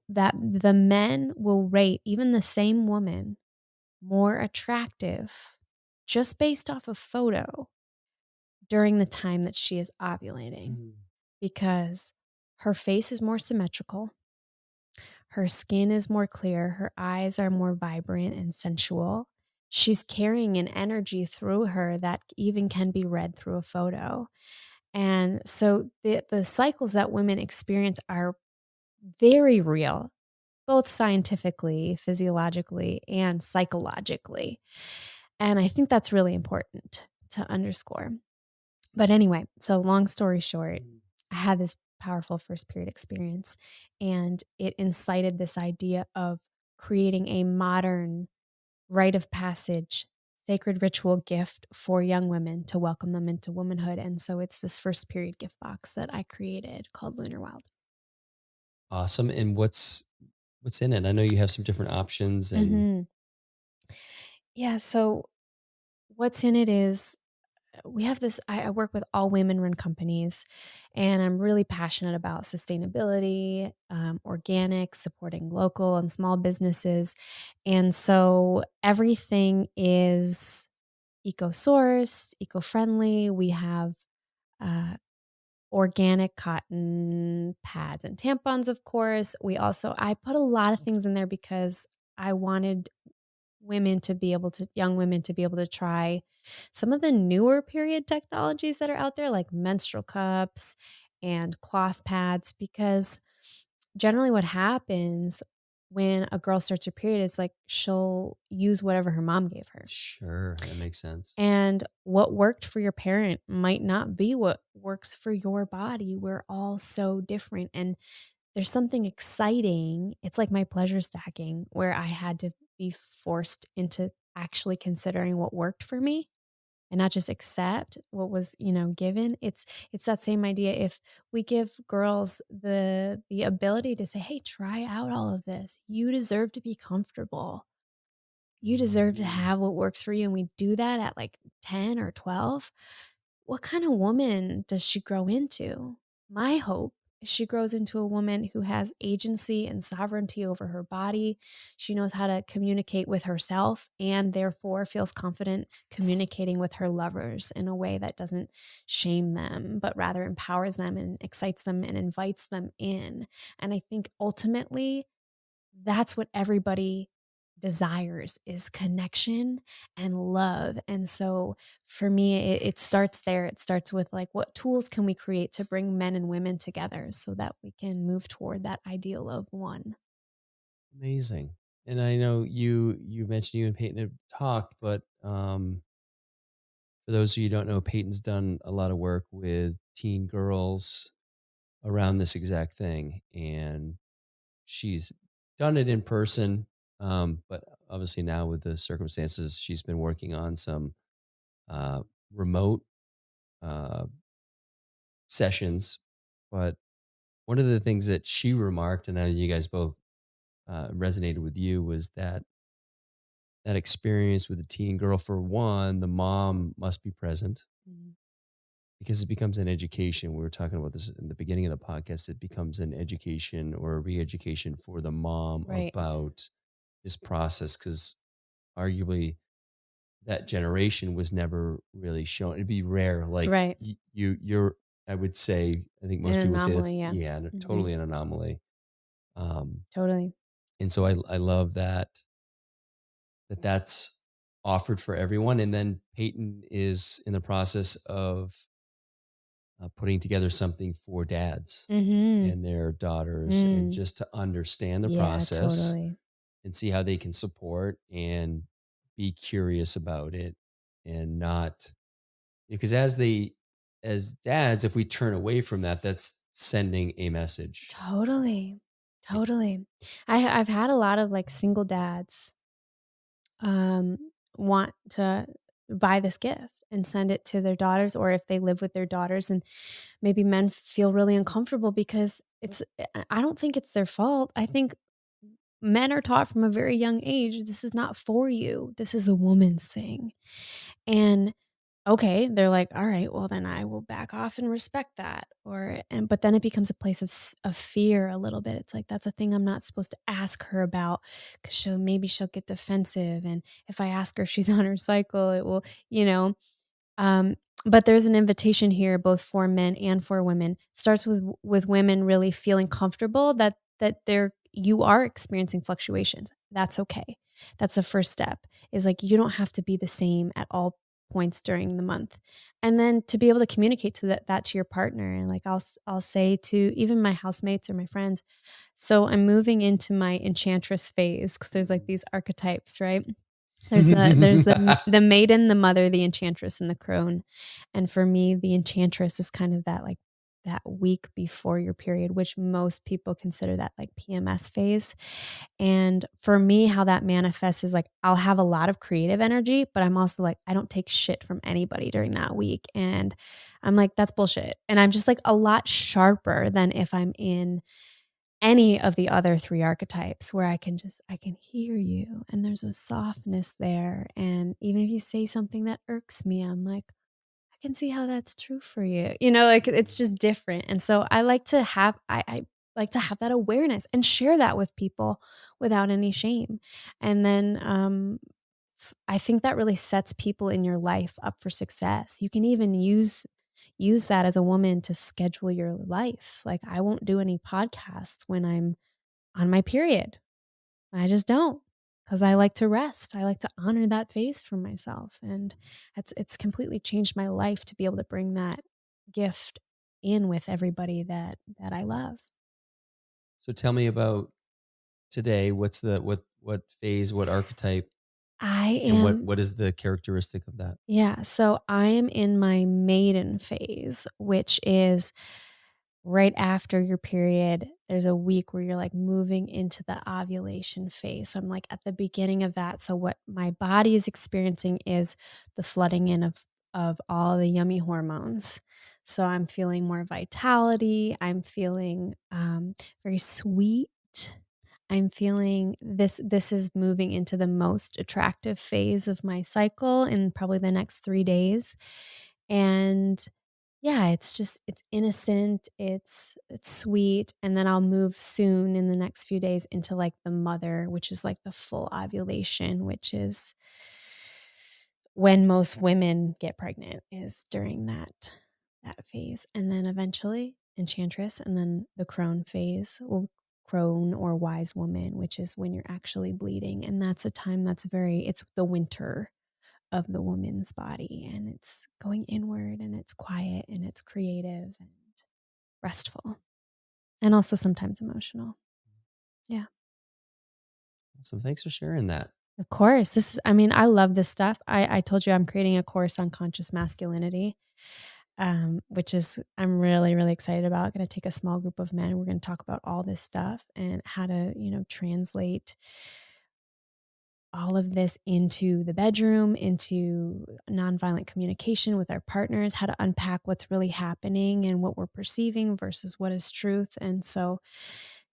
that the men will rate even the same woman more attractive just based off a photo during the time that she is ovulating because her face is more symmetrical. Her skin is more clear. Her eyes are more vibrant and sensual. She's carrying an energy through her that even can be read through a photo. And so the cycles that women experience are very real, both scientifically, physiologically, and psychologically. And I think that's really important to underscore. But anyway, so long story short, I had this powerful first period experience, and it incited this idea of creating a modern rite of passage, sacred ritual gift for young women to welcome them into womanhood. And so it's this first period gift box that I created called Lunar Wild. Awesome. And what's in it? I know you have some different options and Yeah, so what's in it is we have this, I work with all women run companies, and I'm really passionate about sustainability, organic, supporting local and small businesses. And so everything is eco-sourced, eco-friendly. We have uh, organic cotton pads and tampons, of course. I put a lot of things in there because I wanted young women to be able to try some of the newer period technologies that are out there, like menstrual cups and cloth pads, because generally what happens when a girl starts her period is like she'll use whatever her mom gave her. sure, that makes sense. And what worked for your parent might not be what works for your body. We're all so different. And there's something exciting. It's like my pleasure stacking where I had to be forced into actually considering what worked for me and not just accept what was, given. It's that same idea. If we give girls the ability to say, "Hey, try out all of this. You deserve to be comfortable. You deserve to have what works for you." And we do that at like 10 or 12. What kind of woman does she grow into? My hope is she grows into a woman who has agency and sovereignty over her body. She knows how to communicate with herself and therefore feels confident communicating with her lovers in a way that doesn't shame them, but rather empowers them and excites them and invites them in. And I think ultimately that's what everybody desires is connection and love. And so for me, it starts there. It starts with like, what tools can we create to bring men and women together so that we can move toward that ideal of one? Amazing. And I know you mentioned you and Peyton have talked, but for those of you who don't know, Peyton's done a lot of work with teen girls around this exact thing. And she's done it in person. But obviously now with the circumstances, she's been working on some remote uh, sessions. But one of the things that she remarked, and I know you guys both resonated with you, was that experience with the teen girl. For one, the mom must be present because it becomes an education. We were talking about this in the beginning of the podcast. It becomes an education or a re-education for the mom Right. about this process, because arguably that generation was never really shown. It'd be rare. Like Right. you're, I would say, I think most An people would say that's, anomaly, yeah. totally an anomaly. Totally. And so I love that's offered for everyone. And then Peyton is in the process of putting together something for dads and their daughters, and just to understand the Yeah, process totally. and see how they can support and be curious about it, and not, because as dads, if we turn away from that, that's sending a message. Totally. Totally. I've had a lot of like single dads want to buy this gift and send it to their daughters, or if they live with their daughters, and maybe men feel really uncomfortable because I don't think it's their fault. I think men are taught from a very young age, this is not for you. This is a woman's thing. And okay, they're like, all right, well then I will back off and respect that. But then it becomes a place of fear a little bit. It's like, that's a thing I'm not supposed to ask her about, because she'll get defensive. And if I ask her if she's on her cycle, it will, um, but there's an invitation here, both for men and for women. Starts with women really feeling comfortable that you are experiencing fluctuations. That's okay. That's the first step. Is like, you don't have to be the same at all points during the month, and then to be able to communicate that to your partner. And like, I'll say to even my housemates or my friends, so I'm moving into my enchantress phase, because there's like these archetypes, right? There's the maiden, the mother, the enchantress, and the crone. And for me, the enchantress is kind of that week before your period, which most people consider that like PMS phase. And for me, how that manifests is like, I'll have a lot of creative energy, but I'm also like, I don't take shit from anybody during that week. And I'm like, that's bullshit. And I'm just like a lot sharper than if I'm in any of the other three archetypes, where I can hear you, and there's a softness there. And even if you say something that irks me, I'm like, I can see how that's true for you. Like, it's just different. And so I like to have I like to have that awareness and share that with people without any shame. And then I think that really sets people in your life up for success. You can even use that as a woman to schedule your life. Like, I won't do any podcasts when I'm on my period. I just don't, because I like to rest. I like to honor that phase for myself. And it's completely changed my life to be able to bring that gift in with everybody that I love. So tell me about today. What's what phase, what archetype, I and am what is the characteristic of that? Yeah, so I am in my maiden phase, which is right after your period. There's a week where you're like moving into the ovulation phase. So I'm like at the beginning of that. So what my body is experiencing is the flooding in of all the yummy hormones. So I'm feeling more vitality. I'm feeling very sweet. I'm feeling this is moving into the most attractive phase of my cycle in probably the next 3 days. And yeah, it's innocent, it's sweet, and then I'll move soon in the next few days into like the mother, which is like the full ovulation, which is when most women get pregnant, is during that phase. And then eventually enchantress, and then the crone phase, well, crone or wise woman, which is when you're actually bleeding. And that's a time it's the winter of the woman's body, and it's going inward, and it's quiet, and it's creative and restful, and also sometimes emotional. Yeah. So thanks for sharing that. Of course. I love this stuff. I told you I'm creating a course on conscious masculinity, which is, I'm really, really excited about. I'm going to take a small group of men. We're going to talk about all this stuff and how to, translate all of this into the bedroom, into nonviolent communication with our partners, how to unpack what's really happening and what we're perceiving versus what is truth. And so,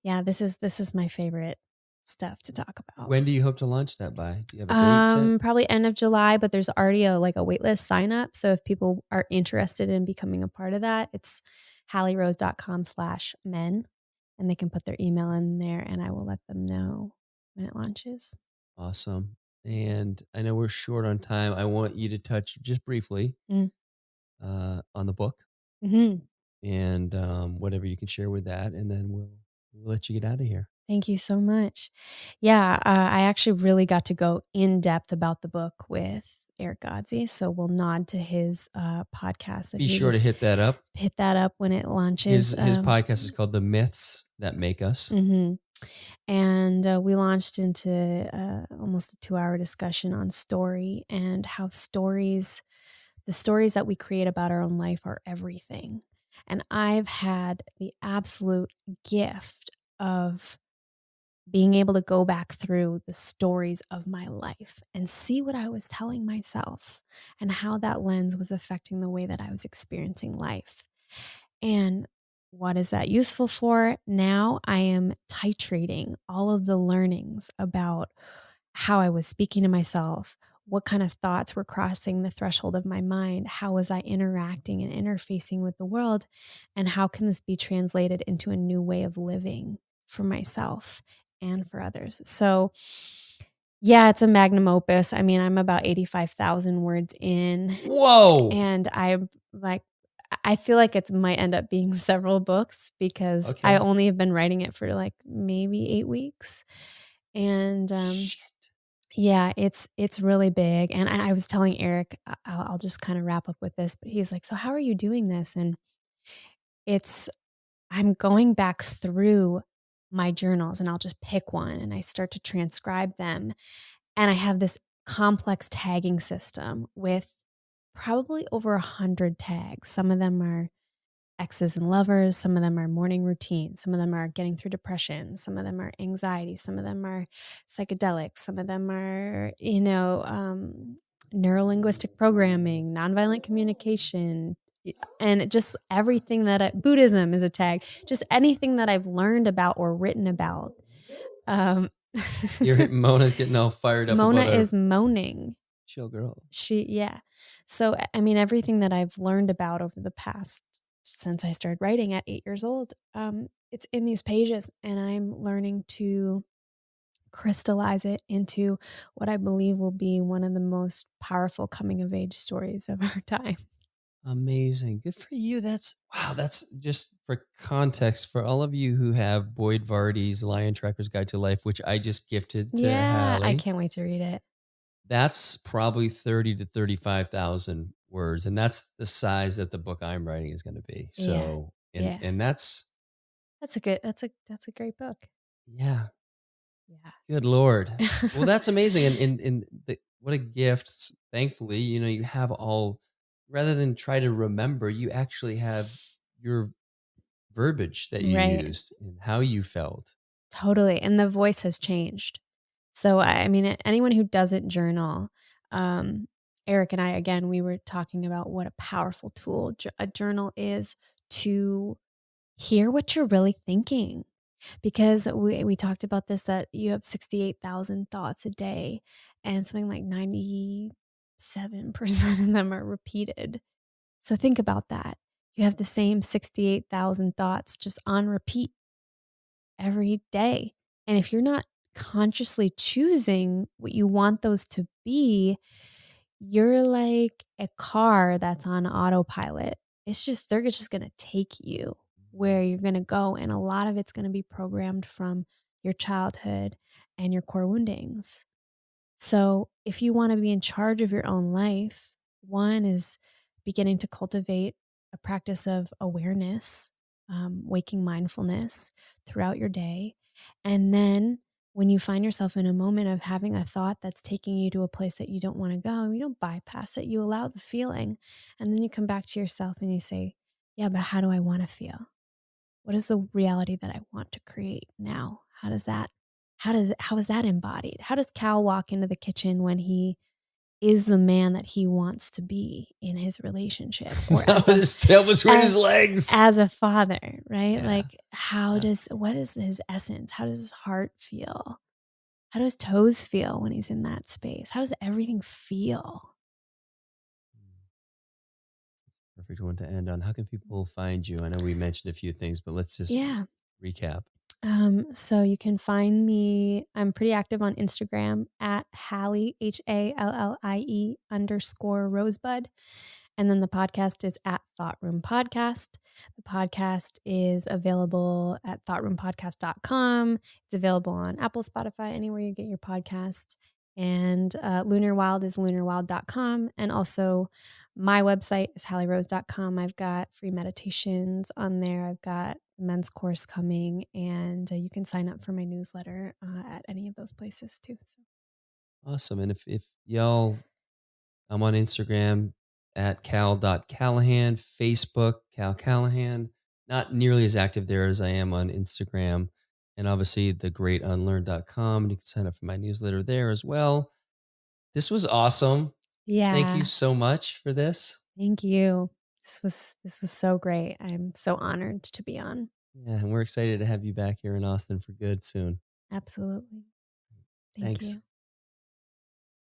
yeah, this is my favorite stuff to talk about. When do you hope to launch that by? Do you have a date set? Probably end of July, but there's already a waitlist sign up. So if people are interested in becoming a part of that, it's hallierose.com/men, and they can put their email in there, and I will let them know when it launches. Awesome. And I know we're short on time. I want you to touch just briefly on the book, and whatever you can share with that, and then we'll let you get out of here. Thank you so much. Yeah, I actually really got to go in depth about the book with Eric Godsey, so we'll nod to his podcast. Be sure to hit that up. Hit that up when it launches. His podcast is called The Myths That Make Us. Mm-hmm. And we launched into almost a 2-hour discussion on story, and how the stories that we create about our own life are everything. And I've had the absolute gift of being able to go back through the stories of my life and see what I was telling myself and how that lens was affecting the way that I was experiencing life. And what is that useful for? Now I am titrating all of the learnings about how I was speaking to myself, what kind of thoughts were crossing the threshold of my mind, how was I interacting and interfacing with the world, and how can this be translated into a new way of living for myself and for others. So, yeah, it's a magnum opus. I mean, I'm about 85,000 words in. Whoa. And I feel like it might end up being several books because I only have been writing it for like maybe 8 weeks. And yeah, it's really big. And I was telling Eric, I'll just kind of wrap up with this, but he's like, so how are you doing this? And I'm going back through my journals and I'll just pick one and I start to transcribe them. And I have this complex tagging system with probably over 100 tags. Some of them are exes and lovers. Some of them are morning routines. Some of them are getting through depression. Some of them are anxiety. Some of them are psychedelics. Some of them are, neurolinguistic programming, nonviolent communication, and just everything Buddhism is a tag, just anything that I've learned about or written about. Mona's getting all fired up. Mona is moaning. Chill girl. So, I mean, everything that I've learned about over the past, since I started writing at 8 years old, it's in these pages, and I'm learning to crystallize it into what I believe will be one of the most powerful coming of age stories of our time. Amazing. Good for you. That's just for context for all of you who have Boyd Vardy's Lion Tracker's Guide to Life, which I just gifted to Hallie. I can't wait to read it. That's probably 30 to 35,000 words. And that's the size that the book I'm writing is going to be. So, and that's a great book. Yeah. Yeah. Good Lord. Well, that's amazing. And what a gift. Thankfully, you have all, rather than try to remember, you actually have your verbiage that you used and how you felt. Totally. And the voice has changed. So, I mean, anyone who doesn't journal, Eric and I, again, we were talking about what a powerful tool a journal is to hear what you're really thinking. Because we talked about this, that you have 68,000 thoughts a day and something like 97% of them are repeated. So think about that. You have the same 68,000 thoughts just on repeat every day. And if you're not consciously choosing what you want those to be, you're like a car that's on autopilot. They're just going to take you where you're going to go. And a lot of it's going to be programmed from your childhood and your core woundings. So if you want to be in charge of your own life, one is beginning to cultivate a practice of awareness, waking mindfulness throughout your day. And then when you find yourself in a moment of having a thought that's taking you to a place that you don't want to go, you don't bypass it. You allow the feeling. And then you come back to yourself and you say, yeah, but how do I want to feel? What is the reality that I want to create now? How is that embodied? How does Cal walk into the kitchen when he is the man that he wants to be in his relationship, or as his tail between his legs as a father, right? Yeah. Like what is his essence? How does his heart feel? How do his toes feel when he's in that space? How does everything feel? That's a perfect one to end on. How can people find you? I know we mentioned a few things, but let's just recap. So you can find me, I'm pretty active on Instagram at Hallie, HALLIE _Rosebud. And then the podcast is at Thought Room Podcast. The podcast is available at thoughtroompodcast.com. It's available on Apple, Spotify, anywhere you get your podcasts. And Lunar Wild is lunarwild.com. And also my website is hallierose.com. I've got free meditations on there. I've got a men's course coming, and you can sign up for my newsletter at any of those places too. So. Awesome. And if y'all, I'm on Instagram at cal.callahan, Facebook, Cal Callahan. Not nearly as active there as I am on Instagram. and obviously thegreatunlearn.com. You can sign up for my newsletter there as well. This was awesome. Yeah. Thank you so much for this. Thank you. This was so great. I'm so honored to be on. Yeah, and we're excited to have you back here in Austin for good soon. Absolutely. Thank Thanks. you.